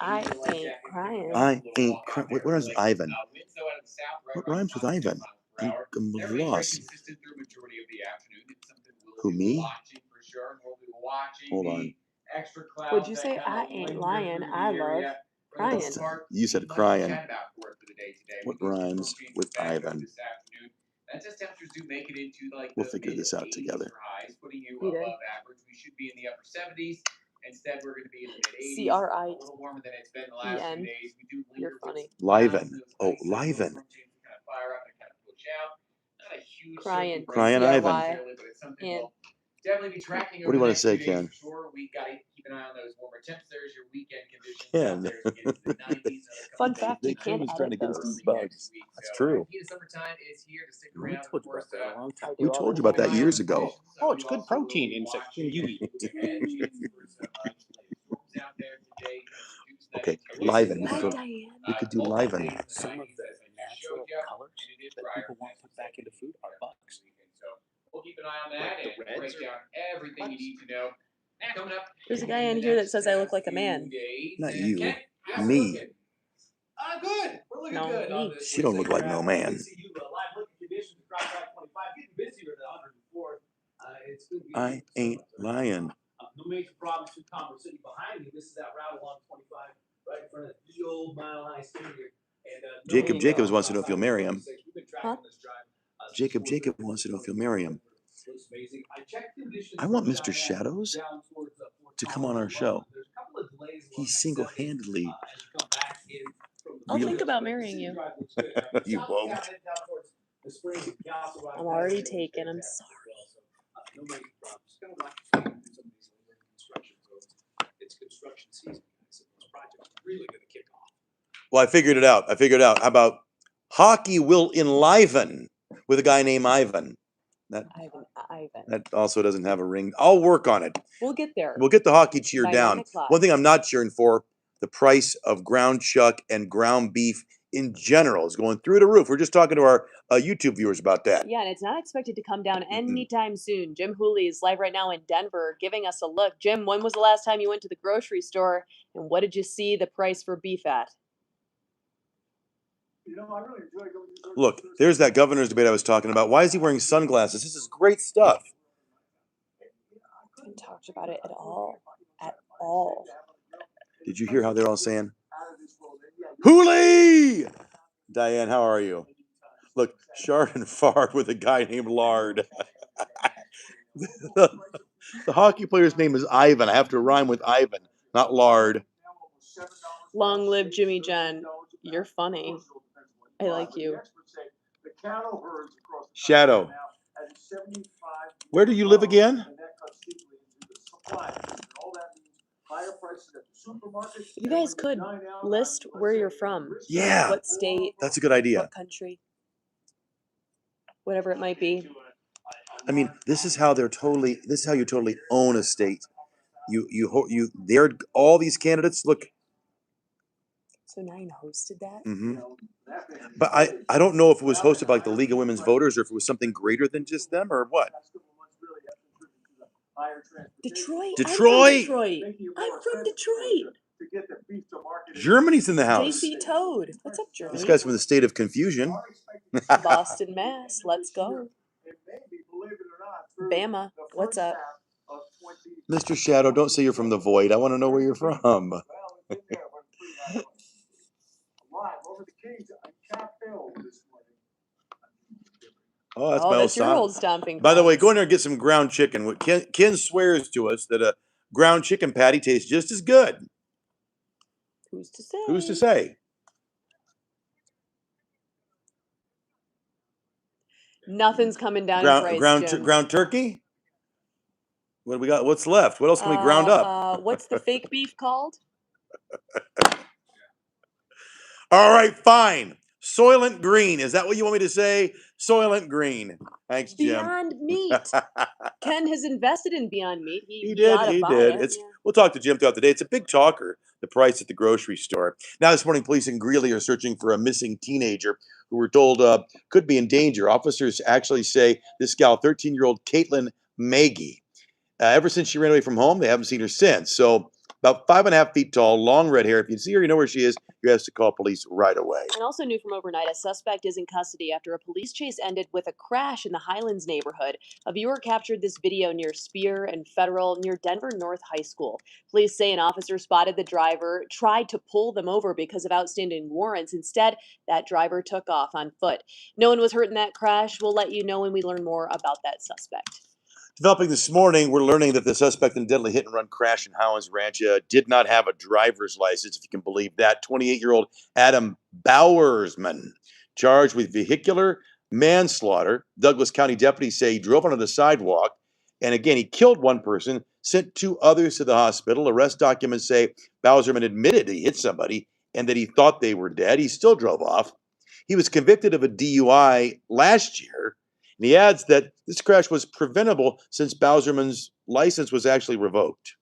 I ain't crying. I ain't crying. What rhymes with Ivan? Winds, though, out of the south, right What around rhymes with 5 to 10 Ivan? miles per hour. I'm That remains very lost. consistent through majority of the afternoon. It's something we'll Who, be me? watching for sure. And we'll be watching Hold the on. extra clouds. Would you that say kinda I ain't linger lying? through I the love area. For the most crying. part, You said much to crying. chat about for the day today. What We do some rhymes changes with back up Ivan? this afternoon. That says temperatures do make it into like We'll the figure this out mid-80s together. for highs, putting you You did. above average. We should be in the upper 70s. Instead, we're going to be in the mid-80s. C-R-I-E-N. A little warmer than it's been the last few days. We do You're linger with funny. some clouds, Liven. those Oh, nice Liven. storm changes to kind of fire up and kind of push out. Not a huge Crying. Crying Ivan. necessarily, but it's something we'll definitely be tracking What do over you the wanna next say, few days Ken? for sure. We got to keep an eye on those warmer temps. There's your weekend conditions Ken. out there as we get into the 90s. Fun fact, you Big can Ken is edit trying to get us those. these bugs. That's true. Heat of summertime is here to stick We around. told Of you course, about that a long time. I do We all told the you about that time. years ago. Oh, it's good protein in you eat. Okay, Liven. Hi, Diane. We could do Liven. Some of the natural colors that people want put back into food are bugs. We'll keep an eye on that Like the and reds break down everything you need to know. Coming up. There's a guy in here that says I look like a man. Not And you. Ken, how's it Me. looking? Good. We're looking No, good on me. this. She don't look like no man. VCU, live looking conditions across I-25, getting busier at 104. It's good. I ain't lying. No major problems through Commerce City behind me. This is that route along 25, right in front of the old Mile High Stadium. And Jacob Jacobs wants to know if you'll marry him. We've been tracking Huh? this drive, Jacob wants to know if you'll marry him. Looks amazing. I checked conditions I want from Mr. Cheyenne Shadows down towards, Fort to come on our Collins. show. There's a couple of delays along He I-70, single-handedly. as you come back in from the I'll Really? think about marrying you. You won't. I'm already taken. I'm sorry. No major problems. Just kinda watch some of these construction zones. It's construction season, so those projects are really gonna kick off. Well, I figured it out. How about hockey will enliven with a guy named Ivan? Ivan. That also doesn't have a ring. I'll work on it. We'll get there. We'll get the hockey cheer By down. 9 o'clock. One thing I'm not cheering for, the price of ground chuck and ground beef in general is going through the roof. We're just talking to our YouTube viewers about that. Yeah, and it's not expected to come down anytime soon. Jim Hooley is live right now in Denver giving us a look. Jim, when was the last time you went to the grocery store, and what did you see the price for beef at? You know, I really enjoy going to the Look, there's that governor's debate I was talking about. Why is he wearing sunglasses? This is great stuff. We haven't talked about it at all. At all. Did you hear how they're all saying, Hooley? Diane, how are you? Look, Shard and Fard with a guy named Lard. The hockey player's name is Ivan. I have to rhyme with Ivan, not Lard. Long live Jimmy Jen. You're funny. I like you. Shadow. Where do you live again? You guys could list where you're from. Yeah, What state, that's a good idea. what country, whatever it might be. I mean, this is how you totally own a state. They're all these candidates. Look, So Nine hosted that? but I don't know if it was hosted by like the League of Women's Voters or if it was something greater than just them or what. Detroit? Detroit! I'm from Detroit. Germany's in the house. JC Toad. What's up, Germany? This guy's from the state of confusion. Boston, Mass. Let's go. Bama. What's up? Mr. Shadow, don't say you're from the void. I want to know where you're from. Oh, that's my old your song. old stomping. By the way, grounds. go in there and get some ground chicken. Ken swears to us that a ground chicken patty tastes just as good. Who's to say? Who's to say? Nothing's coming down in price, Jim. Ground turkey? What do we got? What's left? What else can we ground up? What's the fake beef called? All right, fine. Soylent Green. Is that what you want me to say? Soylent Green. Thanks, Jim. Beyond Meat. Ken has invested in Beyond Meat. He did. It. We'll talk to Jim throughout the day. It's a big talker, the price at the grocery store. Now, this morning, police in Greeley are searching for a missing teenager who we're told could be in danger. Officers actually say this gal, 13-year-old Caitlin Maggie. Ever since she ran away from home, they haven't seen her since. So about 5.5 feet tall, long red hair. If you see her, you know where she is. You have to call police right away. And also new from overnight, a suspect is in custody after a police chase ended with a crash in the Highlands neighborhood. A viewer captured this video near Spear and Federal near Denver North High School. Police say an officer spotted the driver, tried to pull them over because of outstanding warrants. Instead, that driver took off on foot. No one was hurt in that crash. We'll let you know when we learn more about that suspect. Developing this morning, we're learning that the suspect in the deadly hit-and-run crash in Howlands Ranch did not have a driver's license, if you can believe that. 28-year-old Adam Bowersman, charged with vehicular manslaughter. Douglas County deputies say he drove onto the sidewalk, and again, he killed one person, sent 2 others to the hospital. Arrest documents say Bowersman admitted he hit somebody and that he thought they were dead. He still drove off. He was convicted of a DUI last year. And he adds that this crash was preventable since Bowersman's license was actually revoked.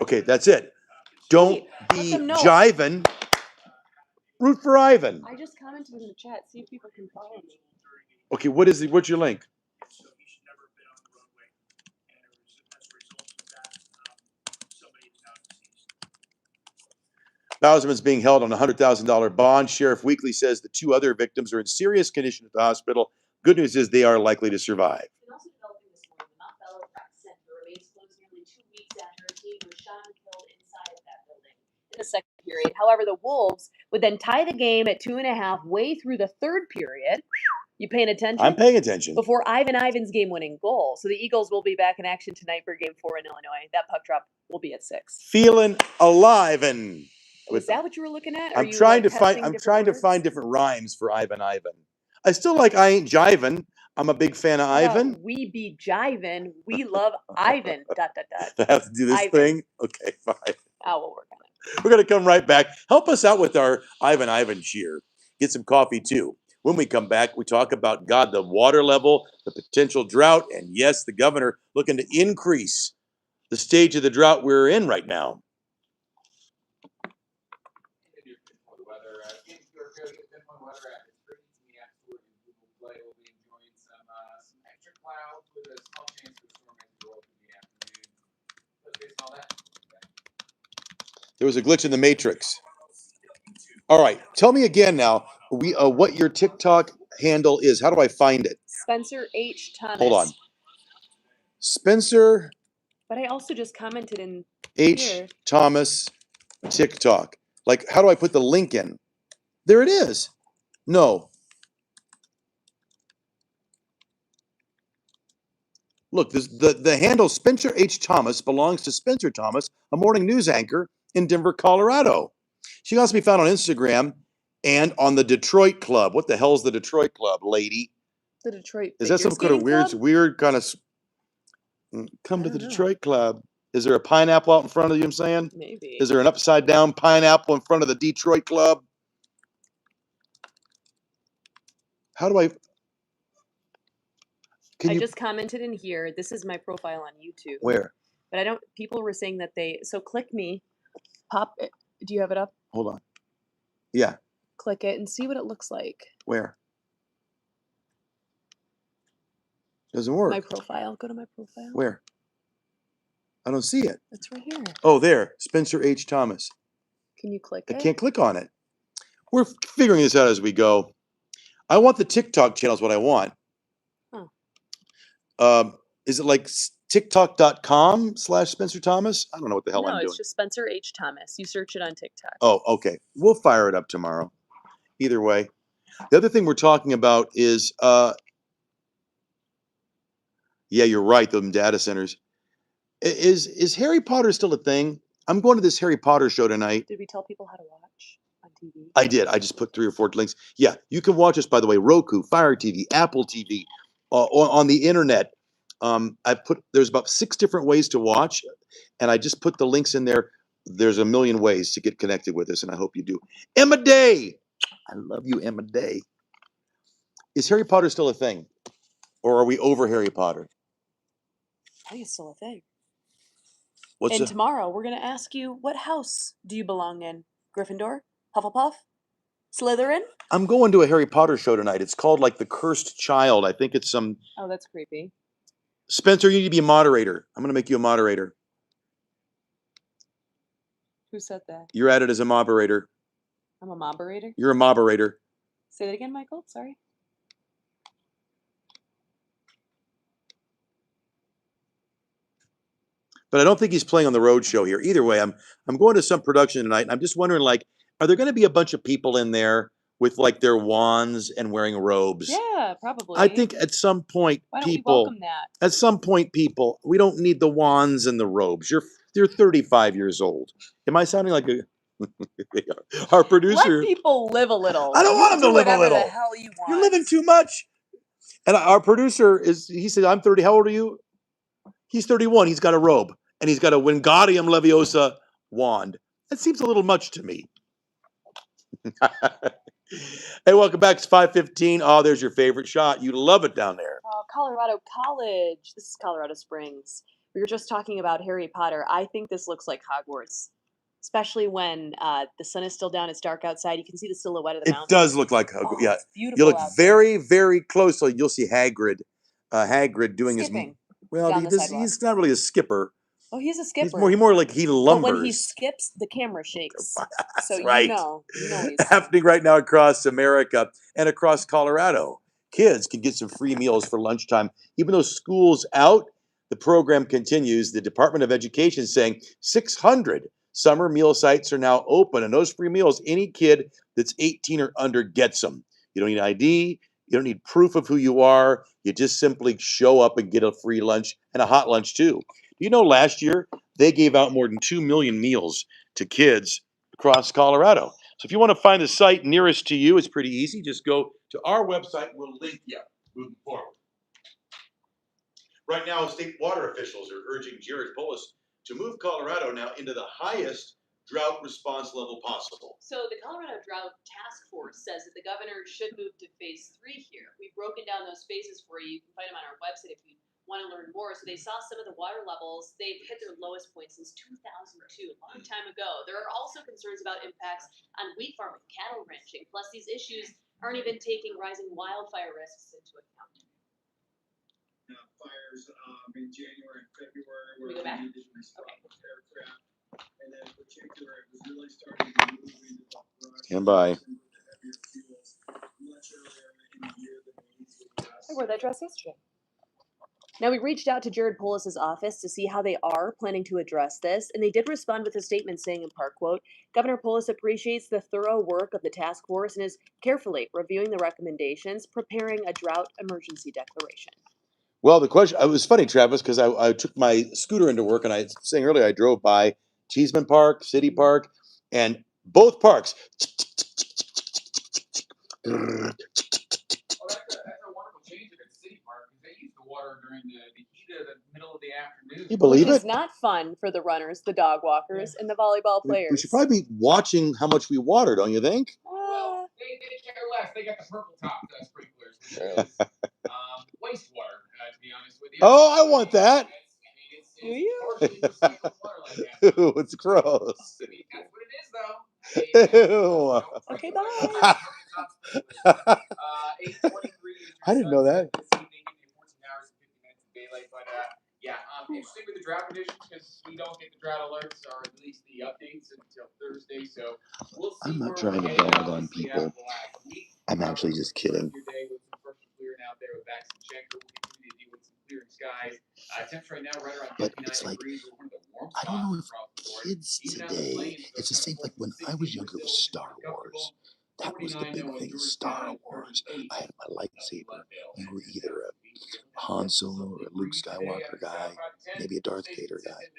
Okay, that's it. Don't be jiving. Root for Ivan. I just commented in the chat. See if people can follow me. Okay, what's your link? So he should never have been on the roadway. And it was as a result of that, somebody is now deceased. Bowersman's being held on a $100,000 bond. Sheriff Weekly says the 2 other victims are in serious condition at the hospital. Good news is they are likely to survive. And also developing this morning, the Mount Bello Rec Center remains closed nearly 2 weeks after a teen was shot and killed inside of that building in the second period. However, the Wolves would then tie the game at 2.5 way through the third period. You paying attention? I'm paying attention. Before Ivan's game-winning goal. So the Eagles will be back in action tonight for Game 4 in Illinois. That puck drop will be at 6. Feeling alive and. Is that what you were looking at? I'm trying to find different rhymes for Ivan. I still like I Ain't Jivin'. I'm a big fan of Ivan. We be jivin'. We love Ivan. ... I have to do this Ivan. thing? Okay, fine. We'll work on it. We're going to come right back. Help us out with our Ivan cheer. Get some coffee too. When we come back, we talk about, God, the water level, the potential drought, and yes, the governor looking to increase the stage of the drought we're in right now. Weather at the Springs in the Absolute and Google Play. We'll be enjoying some extra clouds with a small chance of a storm as we roll through the afternoon. Let's face all that. There was a glitch in the matrix. All right, tell me again now. What your TikTok handle is? How do I find it? Spencer H. Thomas. Hold on. Spencer. But I also just commented in H. here. Thomas TikTok. Like, how do I put the link in? There it is. No. Look, the handle Spencer H. Thomas belongs to Spencer Thomas, a morning news anchor in Denver, Colorado. She can also be found on Instagram and on the Detroit Club. What the hell's the Detroit Club, lady? The Detroit Is that Figure some kind of Skating weird, Club? weird kind of come I to the don't know. Detroit Club? Is there a pineapple out in front of you? I'm saying, Maybe. is there an upside down pineapple in front of the Detroit Club? How do I? Can I you? just commented in here. This is my profile on YouTube. Where? But I don't. People were saying that they. So click me. Pop it. Do you have it up? Hold on. Yeah. Click it and see what it looks like. Where? Doesn't work. My profile. Go to my profile. Where? I don't see it. It's right here. Oh, there. Spencer H. Thomas. Can you click I it? can't click on it. We're figuring this out as we go. I want the TikTok channel is what I want. Oh. Is it like TikTok.com/Spencer Thomas? I don't know what the hell No, I'm doing. it's just Spencer H. Thomas. You search it on TikTok. Oh, okay. We'll fire it up tomorrow. Either way. The other thing we're talking about is, yeah, you're right, them data centers. Is Harry Potter still a thing? I'm going to this Harry Potter show tonight. Did we tell people how to watch on TV? I did. I just put 3 or 4 links. Yeah, you can watch us, by the way, Roku, Fire TV, Apple TV, on the internet. There's about 6 different ways to watch, and I just put the links in there. There's a million ways to get connected with us, and I hope you do. Emma Day! I love you, Emma Day. Is Harry Potter still a thing? Or are we over Harry Potter? I think it's still a thing. What's And the, tomorrow we're gonna ask you, what house do you belong in? Gryffindor? Hufflepuff? Slytherin? I'm going to a Harry Potter show tonight. It's called like The Cursed Child. I think it's some... Oh, that's creepy. Spencer, you need to be a moderator. I'm going to make you a moderator. Who said that? You're at it as a moderator. I'm a moderator? You're a moderator. Say that again, Michael. Sorry. But I don't think he's playing on the road show here. Either way, I'm going to some production tonight, and I'm just wondering, like, are there going to be a bunch of people in there with like their wands and wearing robes? Yeah, probably. I think at some point, Why don't we people, welcome that? at some point, people, we don't need the wands and the robes. You're 35 years old. Am I sounding like a our producer? Let people live a little. I don't You want 'em to do live a whatever little. The hell you want. You're living too much. And our producer he said, I'm 30. How old are you? He's 31. He's got a robe and he's got a Wingardium Leviosa wand. That seems a little much to me. Hey, welcome back. It's 5:15. Oh, there's your favorite shot. You love it down there. Colorado College. This is Colorado Springs. We were just talking about Harry Potter. I think this looks like Hogwarts, especially when the sun is still down. It's dark outside. You can see the silhouette of the It mountains. does look like Oh, yeah. it's beautiful. You look out very, very closely. You'll see Hagrid. Hagrid doing Skipping his down the sidewalk. he's not really a skipper. Oh, he's a skipper. He's more like he lumbers. But when he skips, the camera shakes. That's So right. you know he's Happening right now across America and across Colorado. Kids can get some free meals for lunchtime. Even though school's out, the program continues. The Department of Education is saying 600 summer meal sites are now open. And those free meals, any kid that's 18 or under gets them. You don't need ID. You don't need proof of who you are. You just simply show up and get a free lunch and a hot lunch too. You know, last year they gave out more than 2 million meals to kids across Colorado. So if you want to find the site nearest to you, it's pretty easy. Just go to our website. We'll link you moving forward. Right now, state water officials are urging Jared Polis to move Colorado now into the highest drought response level possible. So the Colorado Drought Task Force says that the governor should move to phase 3 here. We've broken down those phases for you. You can find them on our website if you want to learn more. So they saw some of the water levels. They've hit their lowest point since 2002, a long time ago. There are also concerns about impacts on wheat farming, cattle ranching. Plus, these issues aren't even taking rising wildfire risks into account. Fires in January and February Can we where go back? we needed to respond with aircraft. And then in particular, it was really starting to move into the brush. Stand by. With the heavier fuels much earlier in the year than we usually do. I wore that dress yesterday. Now, we reached out to Jared Polis's office to see how they are planning to address this, and they did respond with a statement saying, in part, quote, Governor Polis appreciates the thorough work of the task force and is carefully reviewing the recommendations, preparing a drought emergency declaration. Well, the question, it was funny, Travis, because I took my scooter into work, and I was saying earlier, I drove by Cheeseman Park, City Park, and both parks. Well, that's a wonderful change at City Park because they use the water during the heat of the middle of the afternoon. You believe Which it? is not fun for the runners, the dog walkers, and the volleyball We players. should probably be watching how much we water, don't you think? Well, they care less. They got the purple top sprinklers, which is wastewater, to be honest with you. Oh, I want that. Do you? Partially recycled water like that. Ew, it's gross. I mean, that's what it is, though. Ew. Okay, bye. 8:23. I didn't know that. This evening, give you 14 hours and 50 minutes of daylight, but yeah, interesting with the drought conditions because we don't get the drought alerts or at least the updates until Thursday. So we'll see. I'm not where trying to we're headed, dog on obviously, people. after the last week. I'm actually just kidding. Your day with some first clearing out there with Bax and Schenker. We'll continue to deal with some clearing skies. Temps right now right around But 59 it's like, degrees. We're one of the warm I don't know if spots across the board. kids Even out in the today, plains, it's the those same like when I was younger with Star Wars. That was the big thing, Star Wars. I had my lightsaber. You were either a Han Solo or a Luke Skywalker guy, maybe a Darth Vader guy.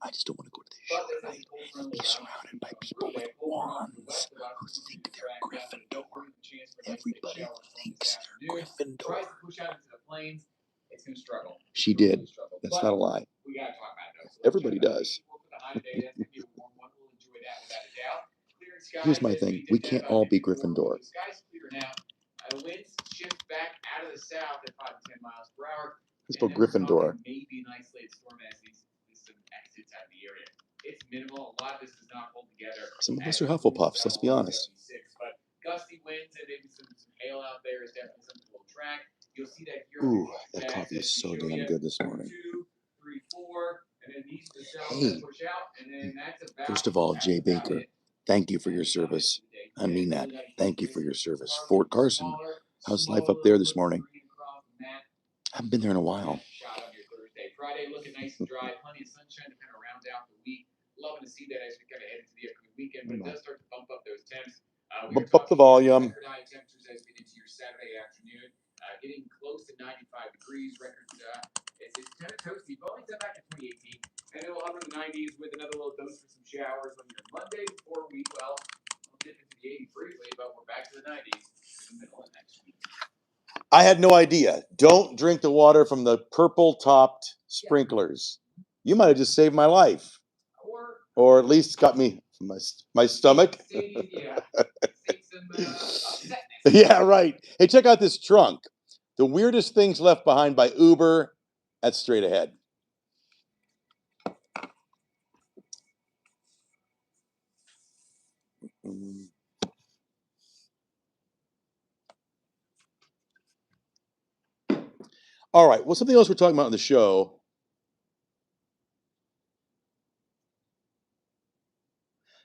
I just don't want to go to the show tonight and be surrounded by people with wands who think they're Gryffindor. Everybody thinks they're Gryffindor. It's gonna struggle. She did. That's not a lie. We gotta talk about it. Everybody does. Here's my thing. We can't all be Gryffindor. The sky's clearing out. Winds shift back out of the south at 5 to 10 miles per hour. Let's go Gryffindor. Maybe an isolated storm as these some exits out of the area. It's minimal. A lot of this does not hold together. Some of us are Hufflepuffs, let's be honest. But gusty winds and maybe some hail out there is definitely something to track. You'll see that here. Ooh, that coffee is so damn good this morning. 2, 3, 4, and then these the cells Hey, push out, and then that's about, first of all, Jay Baker, thank you for your service. I mean that. Thank you for your service. Fort Carson, how's life up there this morning? I haven't been there in a while. Friday looking nice and dry, plenty of sunshine to kind of round out the week. Loving to see that as we kind of head into the upcoming weekend, but it does start to bump up those temps. Bump up the volume. Record high temperatures as we get into your Saturday afternoon, getting close to 95 degrees. Records, it's kind of toasty, but only set back to 2018, and it will hover in the 90s with another little dose for some showers on your Monday before we we'll dip into the 80s briefly, but we're back to the 90s in the middle of next week. I had no idea. Don't drink the water from the purple-topped sprinklers. You might have just saved my life, or at least got me my stomach. Yeah, right. Hey, check out this trunk. The weirdest things left behind by Uber. That's straight ahead. All right. Well, something else we're talking about on the show.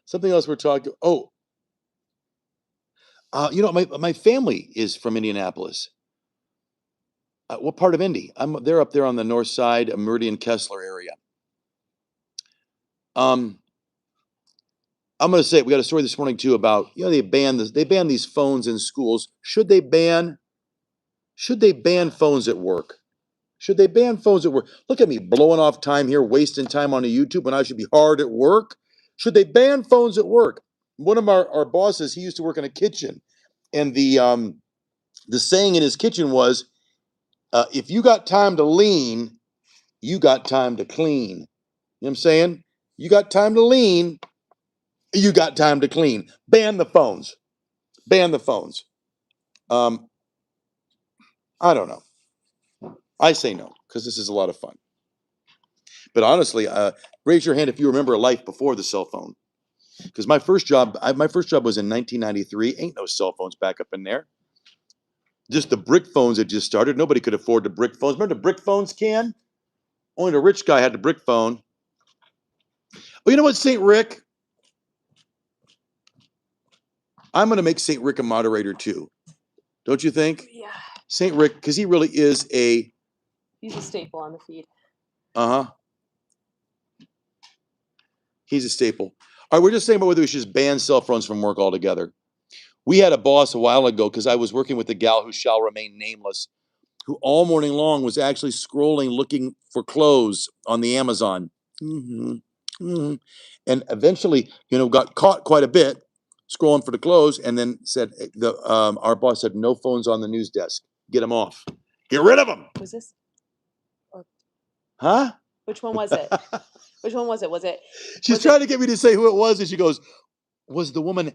Something else we're talking. Oh, you know, my family is from Indianapolis. What part of Indy? They're up there on the north side, Meridian Kessler area. I'm going to say we got a story this morning too about, you know, they ban these phones in schools. Should they ban phones at work? Should they ban phones at work? Look at me blowing off time here, wasting time on a YouTube when I should be hard at work. Should they ban phones at work? One of our bosses, he used to work in a kitchen, and the saying in his kitchen was, if you got time to lean, you got time to clean. You know what I'm saying? You got time to lean, you got time to clean. Ban the phones. Ban the phones. I don't know. I say no, because this is a lot of fun. But honestly, raise your hand if you remember a life before the cell phone. Because my first job was in 1993. Ain't no cell phones back up in there. Just the brick phones had just started. Nobody could afford the brick phones. Remember the brick phones, Ken? Only the rich guy had the brick phone. Oh, you know what, St. Rick? I'm going to make St. Rick a moderator too. Don't you think? Yeah. St. Rick, because he really is a... He's a staple on the feed. Uh-huh. He's a staple. All right, we're just saying about whether we should just ban cell phones from work altogether. We had a boss a while ago, because I was working with a gal who shall remain nameless, who all morning long was actually scrolling, looking for clothes on the Amazon. And eventually, got caught quite a bit scrolling for the clothes, and then said our boss said, no phones on the news desk. Get them off. Get rid of them. Was this? Huh? Which one was it? Which one was it? Was it? She's trying to get me to say who it was, and she goes, was the woman,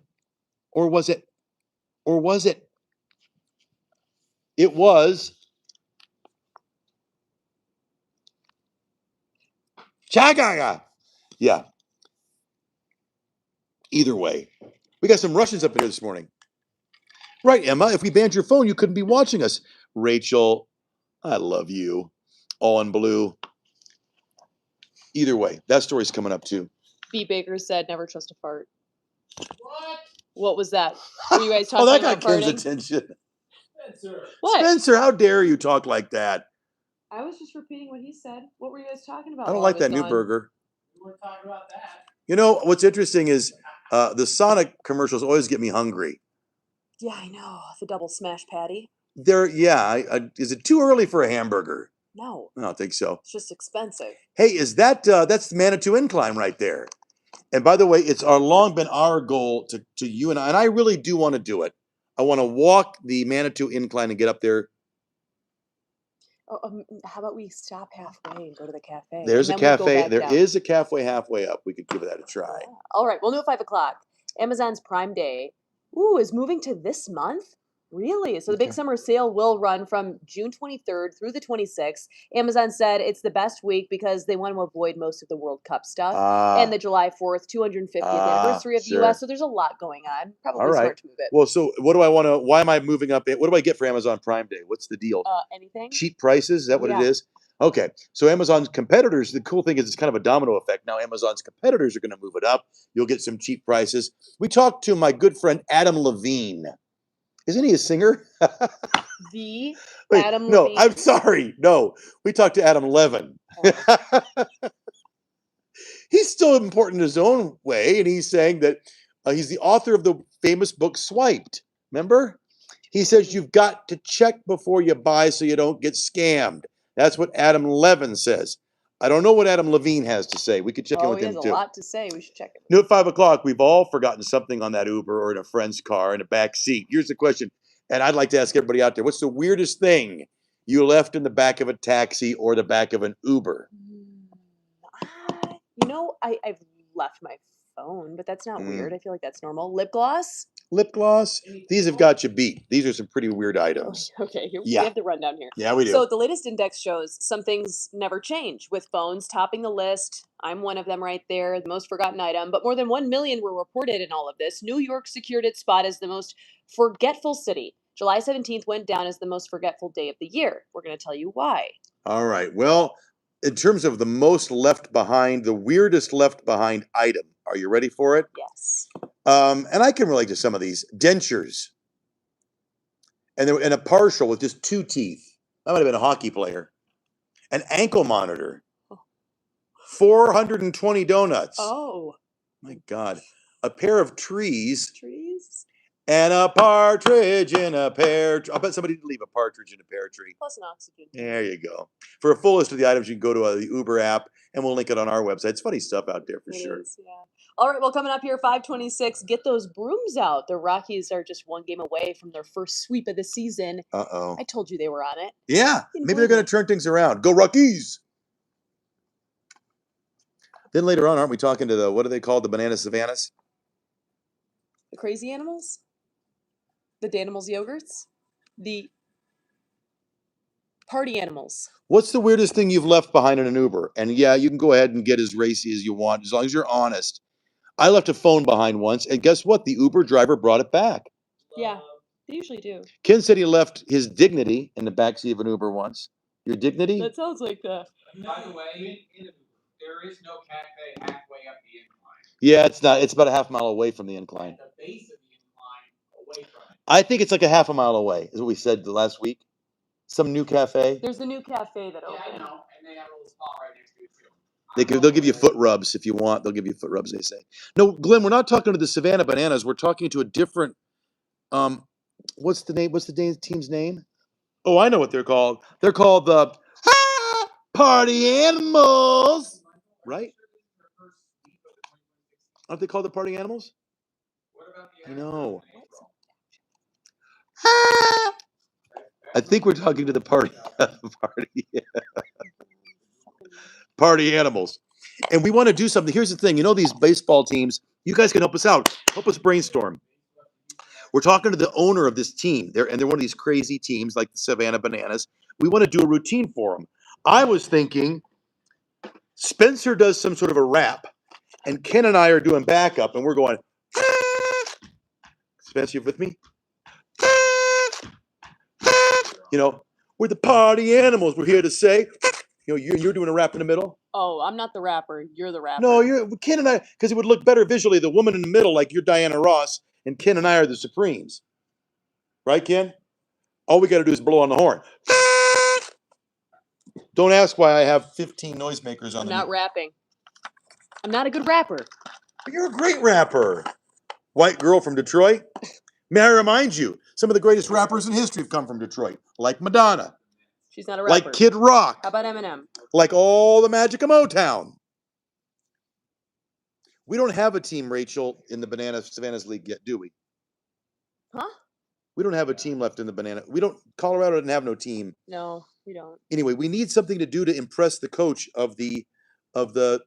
or was it? It was Chagaga. Yeah. Either way, we got some Russians up here this morning. Right, Emma, if we banned your phone, you couldn't be watching us. Rachel, I love you. All in blue. Either way, that story's coming up too. B. Baker said, never trust a fart. What? What was that? Were you guys talking Oh, that about got Kim's farting? attention. Spencer. What? Spencer, how dare you talk like that? I was just repeating what he said. What were you guys talking about? I don't while like was that new gone? burger. We weren't talking about that. What's interesting is the Sonic commercials always get me hungry. Yeah, I know. The double smash patty. Is it too early for a hamburger? No, I don't think so. it's just expensive. Hey, is that's the Manitou Incline right there? And by the way, it's long been our goal to you and I really do want to do it. I want to walk the Manitou Incline and get up there. Oh, how about we stop halfway and go to the cafe? There's a and then we'll go cafe. back There down. is a cafe halfway up. We could give that a try. Yeah. All right, we'll know at 5 o'clock. Amazon's Prime Day, is moving to this month. Really? So the big Okay. summer sale will run from June 23rd through the 26th. Amazon said it's the best week because they want to avoid most of the World Cup stuff. And the July 4th, 250th anniversary of the sure. US. So there's a lot going on. Probably All right. smart to move it. Well, so what do I want to? Why am I moving up? What do I get for Amazon Prime Day? What's the deal? Anything? Cheap prices? Is that what Yeah. it is? Okay. So Amazon's competitors, the cool thing is it's kind of a domino effect. Now Amazon's competitors are going to move it up. You'll get some cheap prices. We talked to my good friend Adam Levine. Isn't he a singer? The Wait, Adam no, Levine. I'm sorry. No, we talked to Adam Levin. He's still important in his own way, and he's saying that he's the author of the famous book Swiped. Remember? He says you've got to check before you buy so you don't get scammed. That's what Adam Levin says. I don't know what Adam Levine has to say. We could check in with he him has too. a lot to say. We should check it. At 5 o'clock, we've all forgotten something on that Uber or in a friend's car in a back seat. Here's the question, and I'd like to ask everybody out there, what's the weirdest thing you left in the back of a taxi or the back of an Uber? I've left my phone, but that's not weird. I feel like that's normal. Lip gloss? Lip gloss? These have got you beat. These are some pretty weird items. Okay, we Yeah. have the rundown here. Yeah, we do. So the latest index shows some things never change, with phones topping the list. I'm one of them right there, the most forgotten item. But more than 1 million were reported in all of this. New York secured its spot as the most forgetful city. July 17th went down as the most forgetful day of the year. We're going to tell you why. All right. Well, in terms of the most left behind, the weirdest left behind item, are you ready for it? Yes. And I can relate to some of these. Dentures. And a partial with just 2 teeth. That might have been a hockey player. An ankle monitor. 420 donuts. Oh. My God. A pair of trees. Trees? And a partridge in a pear tree. I bet somebody did leave a partridge in a pear tree. Plus an oxygen. There you go. For a full list of the items, you can go to the Uber app, and we'll link it on our website. It's funny stuff out there for It sure. is, yeah. All right, well, coming up here, 5:26, get those brooms out. The Rockies are just 1 game away from their first sweep of the season. Uh-oh. I told you they were on it. Yeah, Didn't maybe they're believe going it. to turn things around. Go Rockies! Then later on, aren't we talking to what are they called? The Banana Savannas? The crazy animals? The Danimals yogurts? The party animals. What's the weirdest thing you've left behind in an Uber? And yeah, you can go ahead and get as racy as you want, as long as you're honest. I left a phone behind once, and guess what? The Uber driver brought it back. Yeah, they usually do. Ken said he left his dignity in the backseat of an Uber once. Your dignity? That sounds like the... By the way, there is no cafe halfway up the incline. Yeah, it's not. It's about a half mile away from the incline. At the base of the incline, away from it. I think it's like a half a mile away, is what we said the last week. Some new cafe. There's the new cafe that Yeah, I opened. know, and they have a little spot right next to it too. They'll give you foot rubs if you want. They'll give you foot rubs, they say. No, Glenn, we're not talking to the Savannah Bananas. We're talking to a different. What's the name? What's the team's name? Oh, I know what they're called. They're called the party animals, right? Aren't they called the party animals? What about the I know. Astros? I think we're talking to the party party animals. And we want to do something. Here's the thing. You know, these baseball teams, you guys can help us out. Help us brainstorm. We're talking to the owner of this team. They're one of these crazy teams like the Savannah Bananas. We want to do a routine for them. I was thinking Spencer does some sort of a rap, and Ken and I are doing backup, and we're going, Spencer, you with me? You know, we're the party animals. We're here to say, you know, you're doing a rap in the middle. Oh, I'm not the rapper. You're the rapper. No, you're Ken and I, because it would look better visually. The woman in the middle, like you're Diana Ross, and Ken and I are the Supremes. Right, Ken? All we got to do is blow on the horn. Don't ask why I have 15 noisemakers on I'm the. not rapping. I'm not a good rapper. But you're a great rapper. White girl from Detroit. May I remind you, some of the greatest rappers in history have come from Detroit, like Madonna, She's not a rapper. like Kid Rock, How about Eminem? like all the magic of Motown. We don't have a team, Rachel, in the Savannah's League yet, do we? Huh? We don't have a team left in the Banana. We don't. Colorado doesn't have no team. No, we don't. Anyway, we need something to do to impress the coach of the. I don't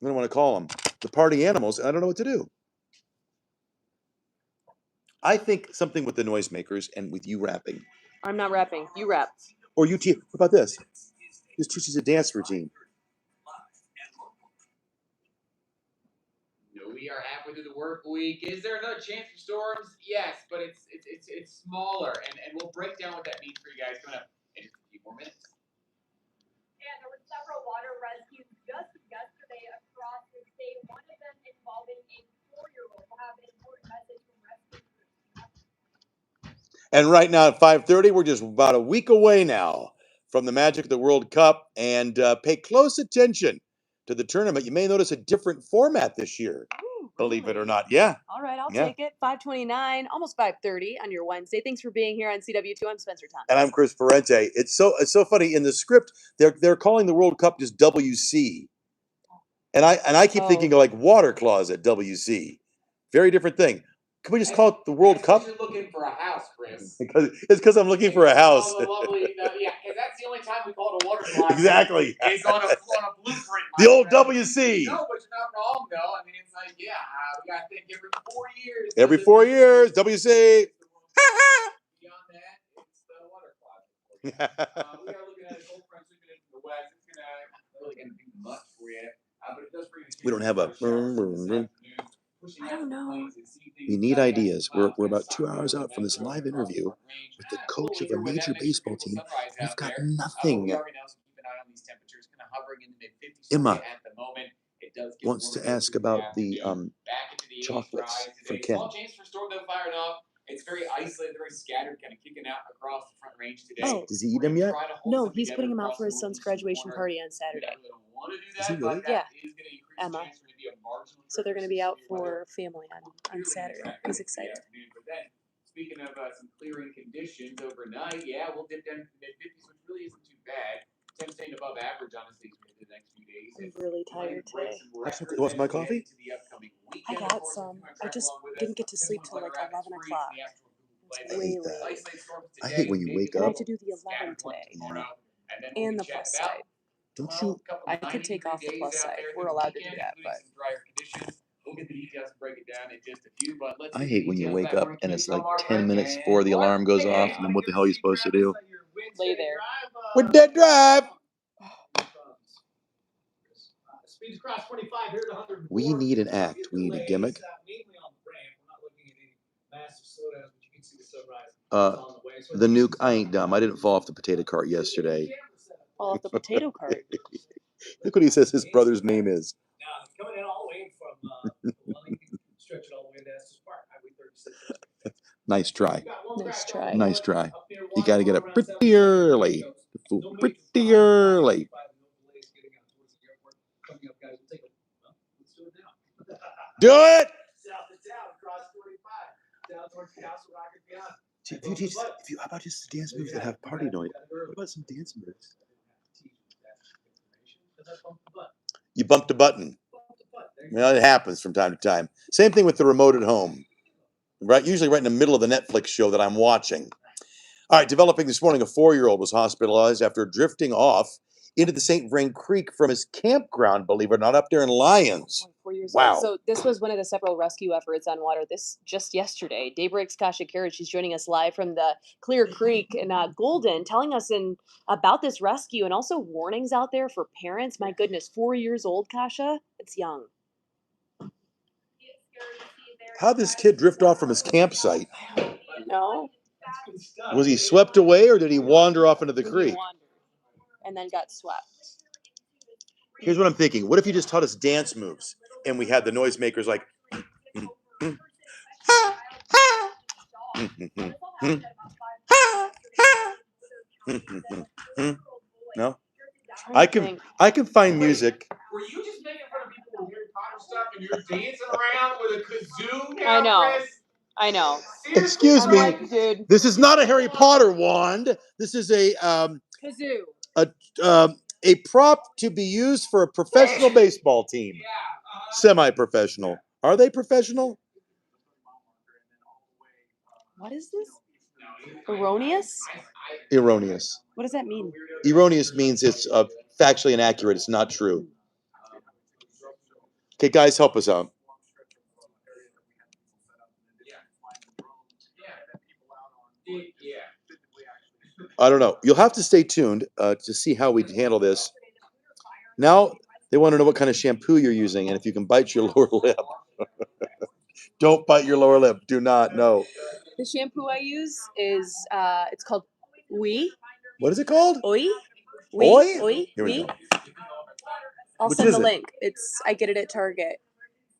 want to call them the party animals. I don't know what to do. I think something with the noisemakers and with you rapping. I'm not rapping. You rap. Or you team. What about this? This teaches a dance routine. We are halfway through the work week. Is there another chance for storms? Yes, but it's smaller, and we'll break down what that means for you guys coming up in just a few more minutes. And there were several water rescues just yesterday across the state. One of them involving a 4-year-old. We'll have an important message from rescue crews. And right now at 5:30, we're just about a week away now from the magic of the World Cup. And pay close attention to the tournament. You may notice a different format this year. Ooh, Believe it or really? not. Yeah. All right, I'll Yeah. take it. 5:29, almost 5:30 on your Wednesday. Thanks for being here on CW2. I'm Spencer Thomas. And I'm Chris Parente. It's so funny. In the script, they're calling the World Cup just WC. And I keep thinking Oh. like water closet, WC. Very different thing. Can we just call it the World That's Cup? 'cause you're looking for a house, Chris. It's because I'm looking for a house. Yeah, because that's the only time we call it a water closet. Exactly. Is on a blueprint. The old friend. WC. No, but you're not wrong, though. I mean, it's like, we got to think every 4 years. Every 4 years, WC. Beyond that, it's the water closet. We are looking at a cold front sweeping into the west. It's really going to do much for you. But it does bring We don't have a. I don't know. We need ideas. We're about 2 hours out from this live interview with the coach of a major baseball team. We've got nothing. Emma wants to ask about the chocolates for Ken. It's very isolated, very scattered, kind of kicking out across the front range today. Oh. Does he eat them yet? No, he's putting him out for his son's graduation party on Saturday. Is he really? Yeah, Emma. So they're going to be out for family on Saturday. He's excited. Speaking of some clearing conditions overnight, we'll dip down to the mid-50s, which really isn't too bad. Temps staying above average, honestly, for the next few days. I'm really tired today. You want my coffee? I got some. I just didn't get to sleep till like 11 o'clock. It's way late. I hate when you wake And I up. have to do the 11 today. Yeah. And the plus side. Don't you? I could take off the plus side. We're allowed to do that, but. We'll get the details and break it down in just a few, but let's I hate when you wake up and it's like 10 minutes before the alarm goes off, and then what the hell are you supposed to do? Lay there. With that drive. Speeds across 25 here to 104. We need an act. We need a gimmick. Mainly on the ramp. We're not looking at any massive slowdowns, but you can see the sunrise on the way. So The nuke. I ain't dumb. I didn't fall off the potato cart yesterday. Fall off the potato cart. Look what he says his brother's name is. Now, coming in all the way from Wellington, stretch it all the way to Estes Park, Highway 36. Nice try. Nice try. Nice try. You got to get up pretty early. Pretty early. Do it. South of town, across 45, down towards Castle Rock and beyond. How about just the dance moves that have party noise? What about some dance moves? You bumped a button. Well, it happens from time to time. Same thing with the remote at home. Right, usually right in the middle of the Netflix show that I'm watching. All right, developing this morning, a 4-year-old was hospitalized after drifting off into the St. Vrain Creek from his campground, believe it or not, up there in Lyons. Only 4 years Wow. old. So this was one of the several rescue efforts on water this just yesterday. Daybreak's Kasha Carriage, she's joining us live from the Clear Creek in Golden, telling us about this rescue and also warnings out there for parents. My goodness, 4 years old, Kasha? It's young. How'd this kid drift off from his campsite? No? Was he swept away or did he wander off into the He creek? wandered and then got swept. Here's what I'm thinking. What if you just taught us dance moves and we had the noisemakers like no? I can find music. Were you just making fun of people with Harry Potter stuff and you're dancing around with a kazoo now, I know. Chris? I know. Seriously? Excuse I'm me. like, dude, This is not a Harry Potter wand. This is a kazoo. a prop to be used for a professional baseball team. Yeah. Semi-professional. Are they professional? What is this? Erroneous? Erroneous. What does that mean? Erroneous means it's factually inaccurate. It's not true. Okay, guys, help us out. Yeah. I don't know. You'll have to stay tuned to see how we handle this. Now they want to know what kind of shampoo you're using and if you can bite your lower lip. Don't bite your lower lip. Do not. No. The shampoo I use is it's called Oui. What is it called? Oi. Oi? Oi. Here we Oui. go. I'll Which send is the it? link. I get it at Target.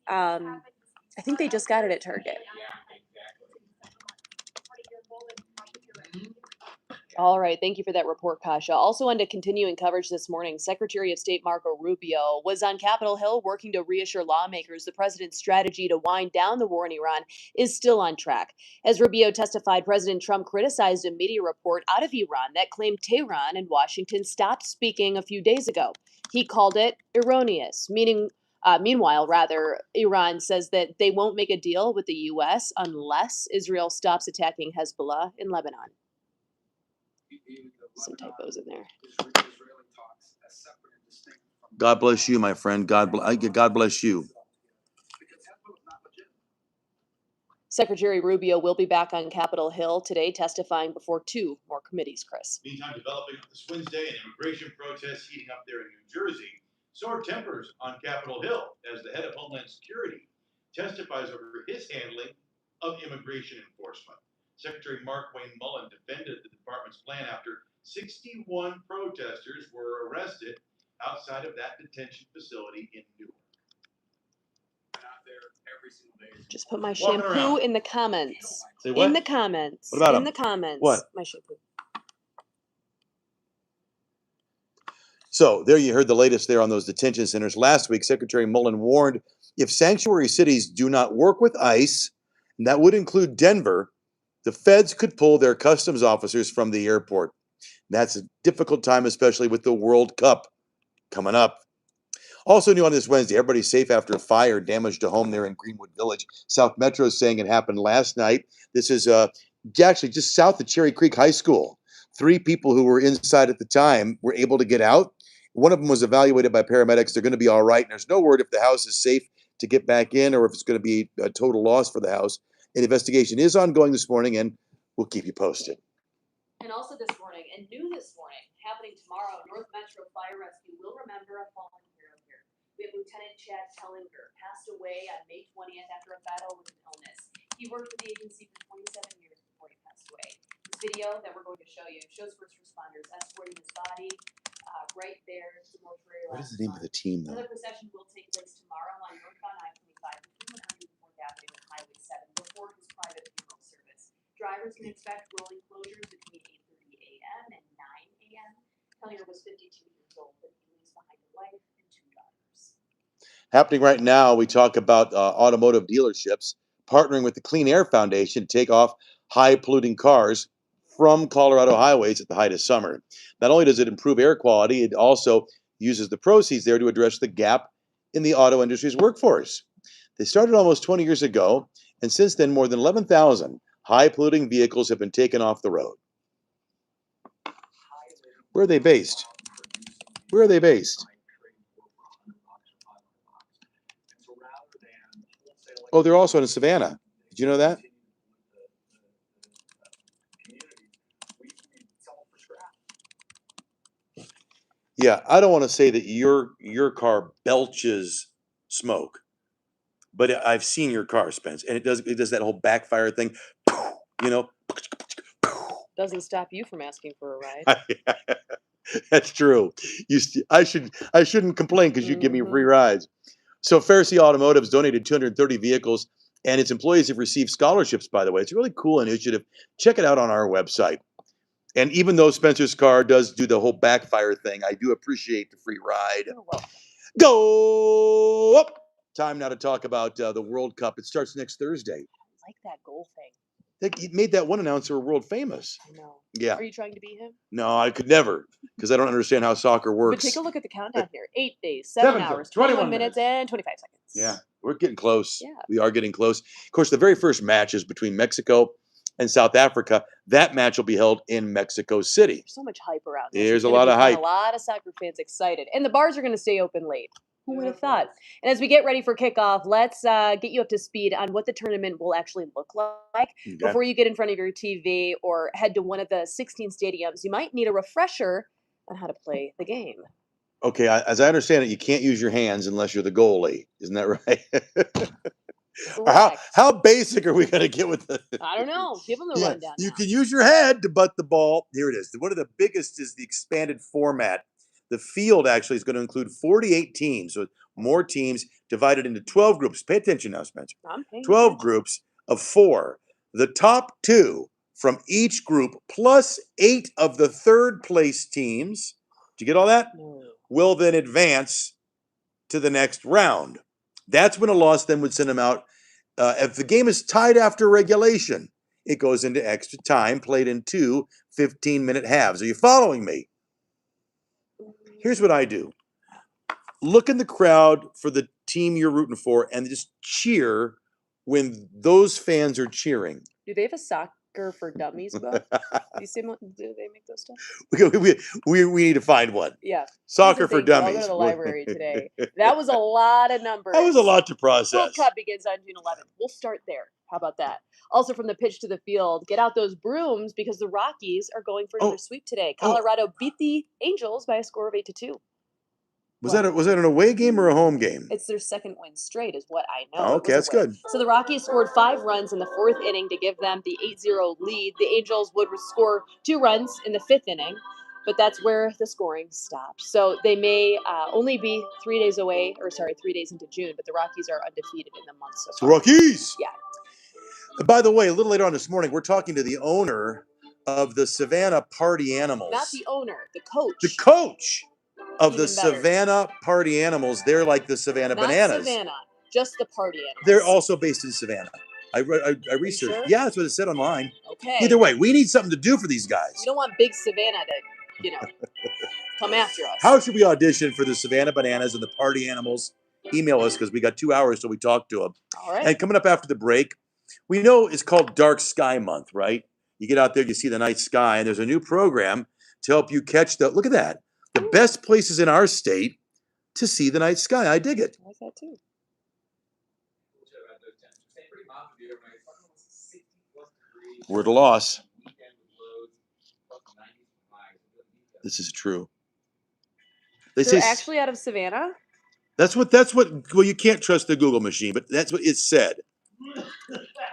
I think they just got it at Target. All right, thank you for that report, Kasha. Also on to continuing coverage this morning, Secretary of State Marco Rubio was on Capitol Hill working to reassure lawmakers the president's strategy to wind down the war in Iran is still on track. As Rubio testified, President Trump criticized a media report out of Iran that claimed Tehran and Washington stopped speaking a few days ago. He called it erroneous, meanwhile, Iran says that they won't make a deal with the U.S. unless Israel stops attacking Hezbollah in Lebanon. Some typos in there. God bless you, my friend. God bless you. Secretary Rubio will be back on Capitol Hill today testifying before 2 more committees, Chris. Meantime, developing this Wednesday, an immigration protest heating up there in New Jersey. Sour tempers on Capitol Hill as the head of Homeland Security testifies over his handling of immigration enforcement. Secretary Mark Wayne Mullen defended the department's plan after 61 protesters were arrested outside of that detention facility in Newark. Just put my Walking shampoo around. in the comments. Say what? In the comments. What about in 'em? the comments. What? My shampoo. So there you heard the latest there on those detention centers. Last week, Secretary Mullen warned if sanctuary cities do not work with ICE, and that would include Denver, the feds could pull their customs officers from the airport. That's a difficult time, especially with the World Cup coming up. Also new on this Wednesday, everybody's safe after a fire damaged a home there in Greenwood Village. South Metro is saying it happened last night. This is actually just south of Cherry Creek High School. 3 people who were inside at the time were able to get out. One of them was evaluated by paramedics. They're going to be all right. And there's no word if the house is safe to get back in or if it's going to be a total loss for the house. An investigation is ongoing this morning, and we'll keep you posted. And also this morning, and new this morning, happening tomorrow, North Metro Fire Rescue will remember a fallen hero here. We have Lieutenant Chad Tellinger, passed away on May 20th after a battle with an illness. He worked with the agency for 27 years before he passed away. This video that we're going to show you shows first responders escorting his body right there to the mortuary. What is the name of the team, though? Another procession will take place tomorrow on northbound I-25 between 104th Avenue and Highway 7 before his private funeral service. Drivers can expect rolling closures between 8:30 a.m. and 9 a.m. Tellinger was 52 years old, but he leaves behind a wife and 2 daughters. Happening right now, we talk about automotive dealerships partnering with the Clean Air Foundation to take off high polluting cars from Colorado highways at the height of summer. Not only does it improve air quality, it also uses the proceeds there to address the gap in the auto industry's workforce. They started almost 20 years ago, and since then, more than 11,000 high polluting vehicles have been taken off the road. Where are they based? Where are they based? Oh, they're also in Savannah. Did you know that? Yeah, I don't want to say that your car belches smoke, but I've seen your car, Spence, and it does that whole backfire thing, you know. Doesn't stop you from asking for a ride. That's true. I shouldn't complain because you give me free Mhm. rides. So Pharisee Automotive has donated 230 vehicles, and its employees have received scholarships. By the way, it's a really cool initiative. Check it out on our website. And even though Spencer's car does do the whole backfire thing, I do appreciate the free ride. You're welcome. Go up! Time now to talk about the World Cup. It starts next Thursday. I like that goal thing. He made that one announcer world famous. I know. Yeah. Are you trying to beat him? No, I could never, because I don't understand how soccer But works. take a look at the countdown here. 8 days, 7 hours, 21 minutes, and 25 seconds. Yeah, we're getting close. Yeah. We are getting close. Of course, the very first match is between Mexico and South Africa. That match will be held in Mexico City. There's so much hype around this. There's It's a gonna lot be of fun. hype. A lot of soccer fans excited. And the bars are going to stay open late. Who would have thought? And as we get ready for kickoff, let's get you up to speed on what the tournament will actually look like. Okay. Before you get in front of your TV or head to one of the 16 stadiums, you might need a refresher on how to play the game. Okay, as I understand it, you can't use your hands unless you're the goalie. Isn't that right? Correct. How basic are we going to get with the? I don't know. Give them the Yeah, rundown. you now. can use your head to butt the ball. Here it is. One of the biggest is the expanded format. The field actually is going to include 48 teams, so more teams divided into 12 groups. Pay attention now, Spencer. I'm paying 12 attention. groups of 4. The top 2 from each group plus 8 of the third place teams. Did you get all that? No. Will then advance to the next round. That's when a loss then would send them out. If the game is tied after regulation, it goes into extra time, played in 2 15-minute halves. Are you following me? Here's what I do. Look in the crowd for the team you're rooting for and just cheer when those fans are cheering. Do they have a soccer for dummies book? Do they make those stuff? We need to find one. Yeah. Soccer for Thank you. I'll go dummies. to the library today. That was a lot of numbers. That was a lot to World process. Cup begins on June 11th. We'll start there. How about that? Also, from the pitch to the field, get out those brooms because the Rockies are going for another sweep today. Colorado beat the Angels by a score of 8-2. Was that an away game or a home game? It's their second win straight, is what I know. Oh, It okay, was that's away. good. So the Rockies scored 5 runs in the 4th inning to give them the 8-0 lead. The Angels would score 2 runs in the 5th inning, but that's where the scoring stopped. So they may only be 3 days into June, but the Rockies are undefeated in the month so The far. Rockies. Yeah. And by the way, a little later on this morning, we're talking to the owner of the Savannah Party Animals. Not the owner, the coach. The coach of the Even better. Savannah Party Animals. They're like the Savannah Not Bananas. Savannah, just the party animals. They're also based in Savannah. I researched. sure? Yeah, that's what it said online. Okay. Either way, we need something to do for these guys. We don't want big Savannah to, come after us. How should we audition for the Savannah Bananas and the Party Animals? Email us because we got 2 hours till we talk to them. All right. And coming up after the break, we know it's called Dark Sky Month, right? You get out there, you see the night sky, and there's a new program to help you catch look at that, the best places in our state to see the night sky. I dig it. I like that too. Word of loss. This is true. They They're say actually out of Savannah? that's what well, you can't trust the Google machine, but that's what it said.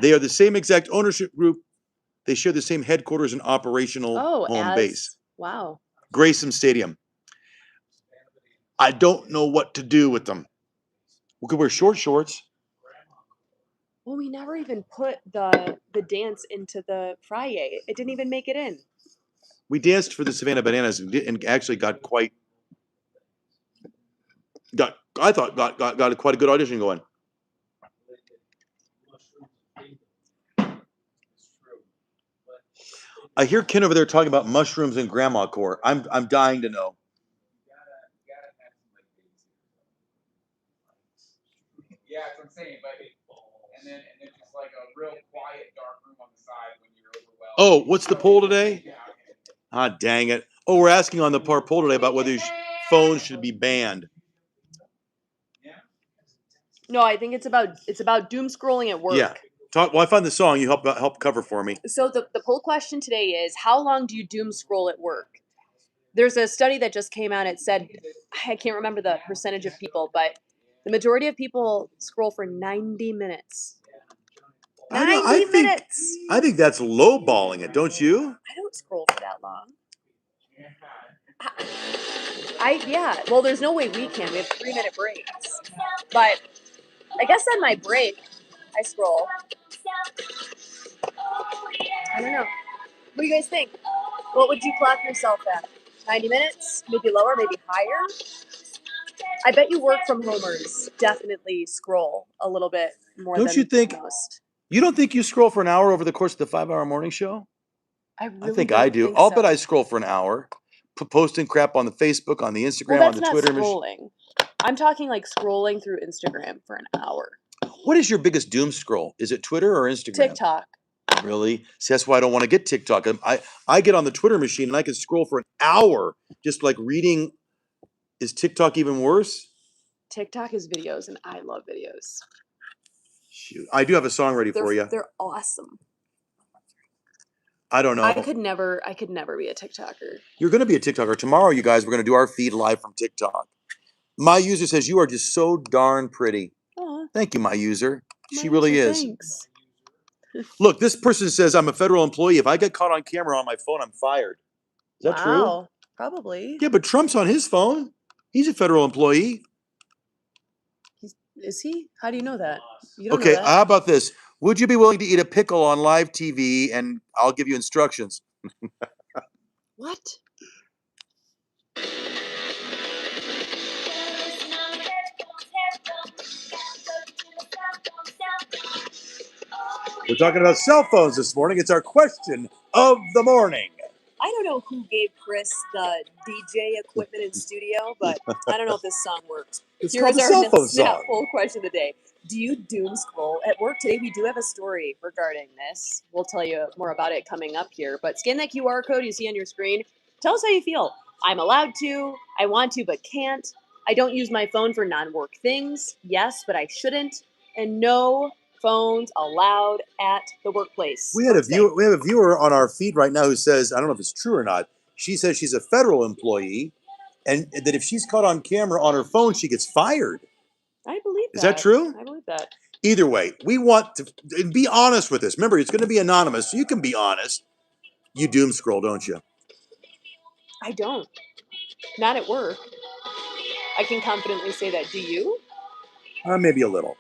They are the same exact ownership group. They share the same headquarters and operational home base. Wow. Grayson Stadium. I don't know what to do with them. We could wear short shorts. Well, we never even put the dance into the Friday. It didn't even make it in. We danced for the Savannah Bananas and actually got quite a good audition going. I hear Ken over there talking about mushrooms and grandma core. I'm dying to know. You gotta have some like babysitters. Yeah, that's what I'm saying. But and then just like a real quiet dark room on the side when you're overwhelmed. Oh, what's the poll today? Yeah. Ah, dang it. Oh, we're asking on the poll today about whether phones should be banned. No, I think it's about doom scrolling at work. Yeah. Well, I found the song. You help cover for me. So the poll question today is, how long do you doom scroll at work? There's a study that just came out. It said, I can't remember the percentage of people, but the majority of people scroll for 90 minutes. 90 minutes. I think that's lowballing it, don't you? I don't scroll for that long. Yeah. Well, there's no way we can. We have 3-minute breaks. But I guess on my break, I scroll. I don't know. What do you guys think? What would you clock yourself at? 90 minutes? Maybe lower, maybe higher? I bet you work from homers definitely scroll a little bit more Don't than you think- most. You don't think you scroll for an hour over the course of the 5-hour morning show? I really think don't I do. think I'll so. bet I scroll for an hour, posting crap on the Facebook, on the Instagram, Well, on that's the not Twitter. scrolling. I'm talking like scrolling through Instagram for an hour. What is your biggest doom scroll? Is it Twitter or Instagram? TikTok. Really? See, that's why I don't want to get TikTok. I get on the Twitter machine and I can scroll for an hour just like reading. Is TikTok even worse? TikTok is videos, and I love videos. Shoot. I do have a song ready for you. They're awesome. I don't know. I could never be a TikToker. You're going to be a TikToker. Tomorrow, you guys, we're going to do our feed live from TikTok. My user says you are just so darn pretty. Aw, Thank you, my user. She my really user, is. Thanks. Look, this person says I'm a federal employee. If I get caught on camera on my phone, I'm fired. Is that true? Wow. Probably. Yeah, but Trump's on his phone. He's a federal employee. Is he? How do you know that? You don't Okay, know that. how about this? Would you be willing to eat a pickle on live TV and I'll give you instructions? What? We're talking about cell phones this morning. It's our question of the morning. I don't know who gave Chris the DJ equipment in studio, but I don't know if this song works. It's Here called is the our cell phone snap song. poll question of the day. Do you doom scroll at work? Today we do have a story regarding this. We'll tell you more about it coming up here. But scan that QR code you see on your screen. Tell us how you feel. I'm allowed to. I want to, but can't. I don't use my phone for non-work things. Yes, but I shouldn't. And no phones allowed at the workplace. We have a Today. viewer on our feed right now who says, I don't know if it's true or not. She says she's a federal employee and that if she's caught on camera on her phone, she gets fired. I believe that. Is that true? I believe that. Either way, we want to be honest with this. Remember, it's going to be anonymous, so you can be honest. You doom scroll, don't you? I don't. Not at work. I can confidently say that. Do you? Maybe a little.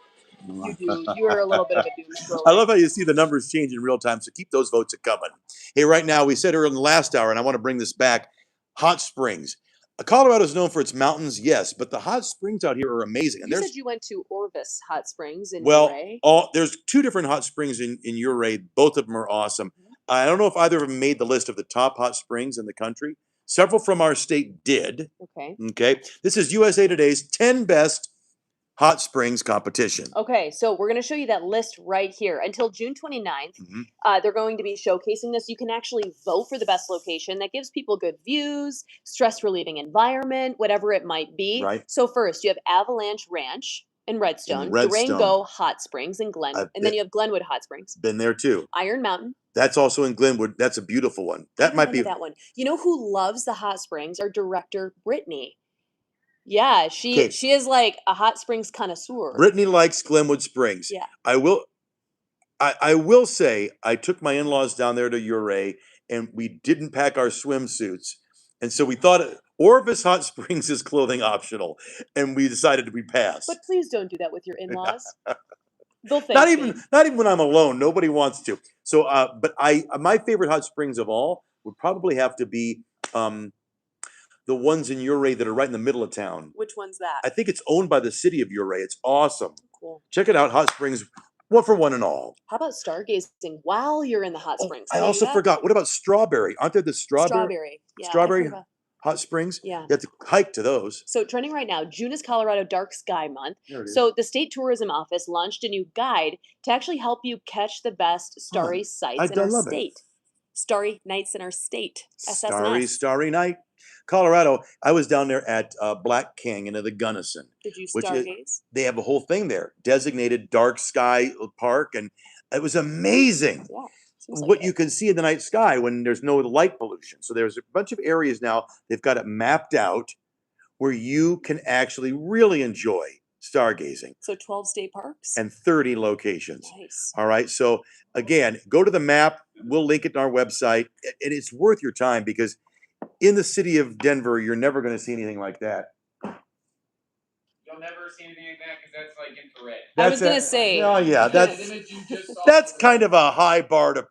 You do. You are a little bit of a doom scroller. I love how you see the numbers change in real time, so keep those votes coming. Hey, right now, we said earlier in the last hour, and I want to bring this back, hot springs. Colorado is known for its mountains, yes, but the hot springs out here are amazing. And You there's said you went to Orvis Hot Springs in well, Uray. there's 2 different hot springs in Uray. Both of them are awesome. I don't know if either of them made the list of the top hot springs in the country. Several from our state did. Okay. Okay. This is USA Today's 10 best hot springs competition. Okay, so we're going to show you that list right here. Until June 29th, they're going to be showcasing this. You can actually vote for the best location. That gives people good views, stress-relieving environment, whatever it might be. Right. So first, you have Avalanche Ranch in Redstone, Durango Hot Springs in Glenwood, and then you have Glenwood Hot Springs. Been there too. Iron Mountain. That's also in Glenwood. That's a beautiful one. That might be that one. You know who loves the hot springs? Our director, Brittany. Yeah, she is like a hot springs connoisseur. Brittany likes Glenwood Springs. Yeah. I will say I took my in-laws down there to Uray and we didn't pack our swimsuits. And so we thought Orvis Hot Springs is clothing optional. And we decided we pass. But please don't do that with your in-laws. They'll thank Not me. even when I'm alone. Nobody wants to. So but my favorite hot springs of all would probably have to be the ones in Uray that are right in the middle of town. Which one's that? I think it's owned by the city of Uray. It's awesome. Cool. Check it out, Hot Springs. What for one and all? How about stargazing while you're in the hot Oh, springs? I Can you do also that? forgot. What about strawberry? Aren't there the Strawberry. Yeah, I've strawberry heard about. hot springs? Yeah. You have to hike to those. So trending right now, June is Colorado Dark Sky Month. There it is. So the state tourism office launched a new guide to actually help you catch the best starry sights in I our love it. state. Starry nights in our state. Starry, SSNS. starry night. Colorado. I was down there at Black Canyon of the Gunnison. Did you which is- stargaze? They have a whole thing there, designated dark sky park, and it was amazing Yeah. Seems like what it. you can see in the night sky when there's no light pollution. So there's a bunch of areas now, they've got it mapped out where you can actually really enjoy stargazing, So 12 state parks? and 30 locations. Nice. All right. So again, go to the map. We'll link it on our website. And it's worth your time because in the city of Denver, you're never going to see anything like that. You'll never see anything like that because that's like infrared. I was gonna say. Oh yeah, The that's image you just saw that's was- kind of a high bar to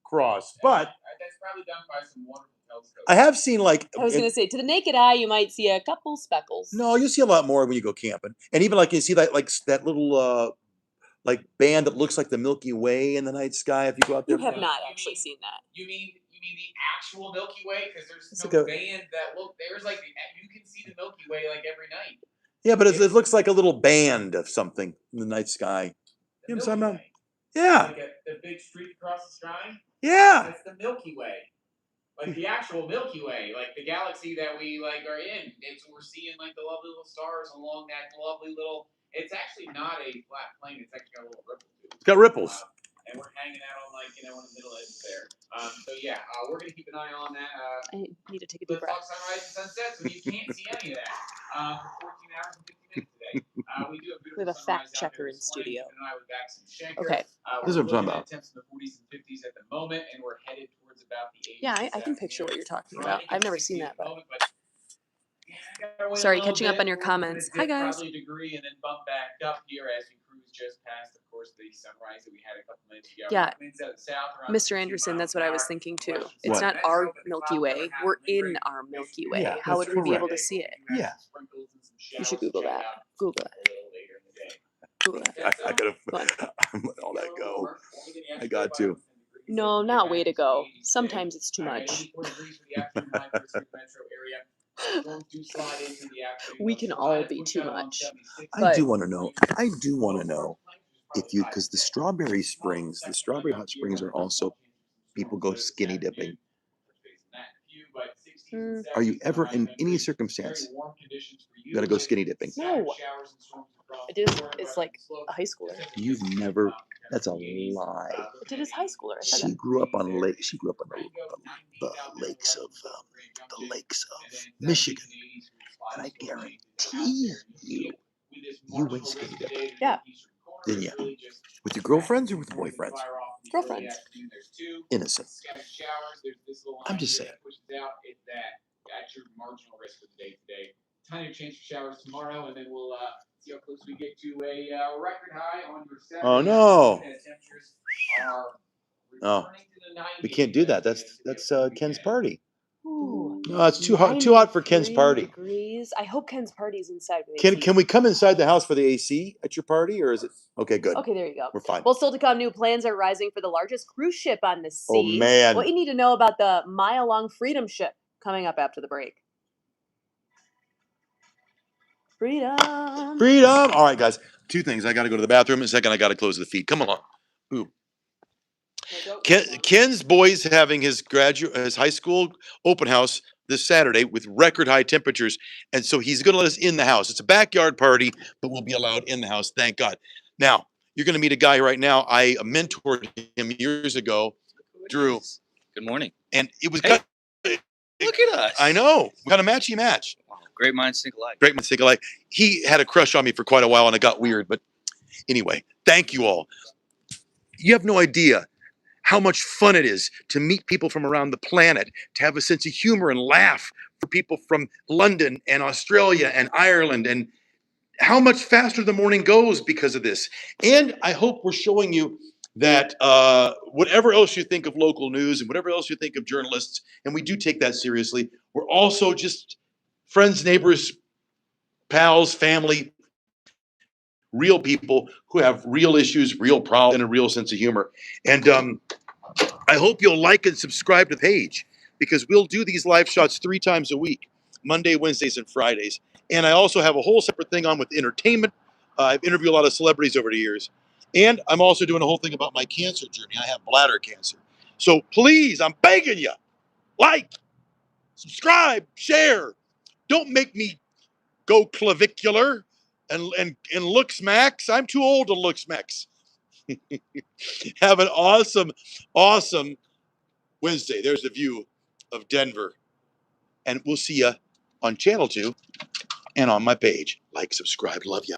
cross. But that's probably done by some wonderful telescopes. I have seen like I was gonna say, to the naked eye, you might see a couple speckles. no, you see a lot more when you go camping, and even like you see that little like band that looks like the Milky Way in the night sky. If you go out You there, have You not mean- actually seen that. You mean the actual Milky Way? Because there's It's no like a- band that look. There's like you can see the Milky Way like every night. yeah, but it looks like a little band of something in the night sky. The You know what Milky I'm saying? Way. Yeah, Like the big streak across the sky. yeah. That's the Milky Way. Like the actual Milky Way, like the galaxy that we like are in. It's we're seeing like the lovely little stars along that lovely little. It's actually not a flat plane. It's actually got a little ripple to it. It's got ripples. And we're hanging out on like in the middle edge there. So yeah, we're gonna keep an eye on that. I need to take a The deep breath. Fox sunrise and sunset, so you can't see any of that for 14 hours and 50 minutes today. We do have We have a beautiful fact sunrise out checker there in this morning. studio. Keeping an eye with Max and Schenker. Okay. This is what I'm talking looking about. at temps in the 40s and 50s at the moment, and we're headed towards about the 80s. Yeah, I this can picture what afternoon. you're talking Trying about. to get I've never 60 seen at that, the but moment, yeah, gotta wait a sorry, little catching up bit. on your We're gonna comments. dip Hi, guys. Probably a degree and then bump back up here as we cruise just past, of course, the sunrise that we had a couple minutes ago. Yeah. Winds out of the south around Mr. 15 Anderson, miles that's an what I was hour. thinking too. West It's What? not metro, our but the Milky clouds Way. are We're lingering. in our Milky Way. Yeah, How would that's we be able correct. to see it? Yeah. Sprinkles and some You should showers. Google Check that. it out Google a it. little later in the day. Google it. I gotta Go on. I'm letting all that go. I got to. No, not way to go. Sometimes it's too much. We can all be too much. I do want to know. I do want to know if you, because the strawberry hot springs are also people go skinny dipping. Are you ever in any circumstance gonna go skinny dipping? No. I did as like a high schooler. You've never. That's a lie. I did as high schooler. I said She that. grew up on lake. She grew up on the lakes of Michigan, and I guarantee you went skinny dipping. Yeah. Didn't you? With your girlfriends or with boyfriends? Girlfriends. Innocent. I'm just saying. That's your marginal risk for the day today. Tiny change for showers tomorrow, and then we'll see how close we get to a record high on your Saturday. Oh, no. As temperatures are Oh, returning to the 90s we can't do that. as That's we get Ken's weekend. party. Ooh. No, it's too hot. Too hot for Ken's 93 party. Degrees. I hope Ken's party's inside. With Can AC. we come inside the house for the AC at your party, or is it okay? Good. Okay, there you go. We're fine. Well, still to come, new plans are rising for the largest cruise ship on the sea. Oh, man. What you need to know about the mile-long Freedom Ship coming up after the break. Freedom. Freedom. All right, guys. Two things. I got to go to the bathroom. And second, I got to close the feed. Come along. Ooh. Ken's boys having his high school open house this Saturday with record high temperatures, and so he's going to let us in the house. It's a backyard party, but we'll be allowed in the house. Thank God. Now you're going to meet a guy right now. I mentored him years ago, Drew, Good morning. and it was Hey. kind Look at us. I know, kind of matchy match. Wow, great minds think alike. Great mistake. Like he had a crush on me for quite a while, and it got weird. But anyway, thank you all. You have no idea how much fun it is to meet people from around the planet, to have a sense of humor and laugh for people from London and Australia and Ireland, and how much faster the morning goes because of this. And I hope we're showing you that whatever else you think of local news and whatever else you think of journalists, and we do take that seriously, we're also just friends, neighbors, pals, family, real people who have real issues, real problems, and a real sense of humor. And I hope you'll like and subscribe to the page, because we'll do these live shots 3 times a week, Monday, Wednesdays, and Fridays. And I also have a whole separate thing on with entertainment. I've interviewed a lot of celebrities over the years. And I'm also doing a whole thing about my cancer journey. I have bladder cancer. So please, I'm begging you, like, subscribe, share. Don't make me go clavicular and look smacks. I'm too old to look smacks. Have an awesome, awesome Wednesday. There's the view of Denver. And we'll see you on Channel 2 and on my page. Like, subscribe, love you.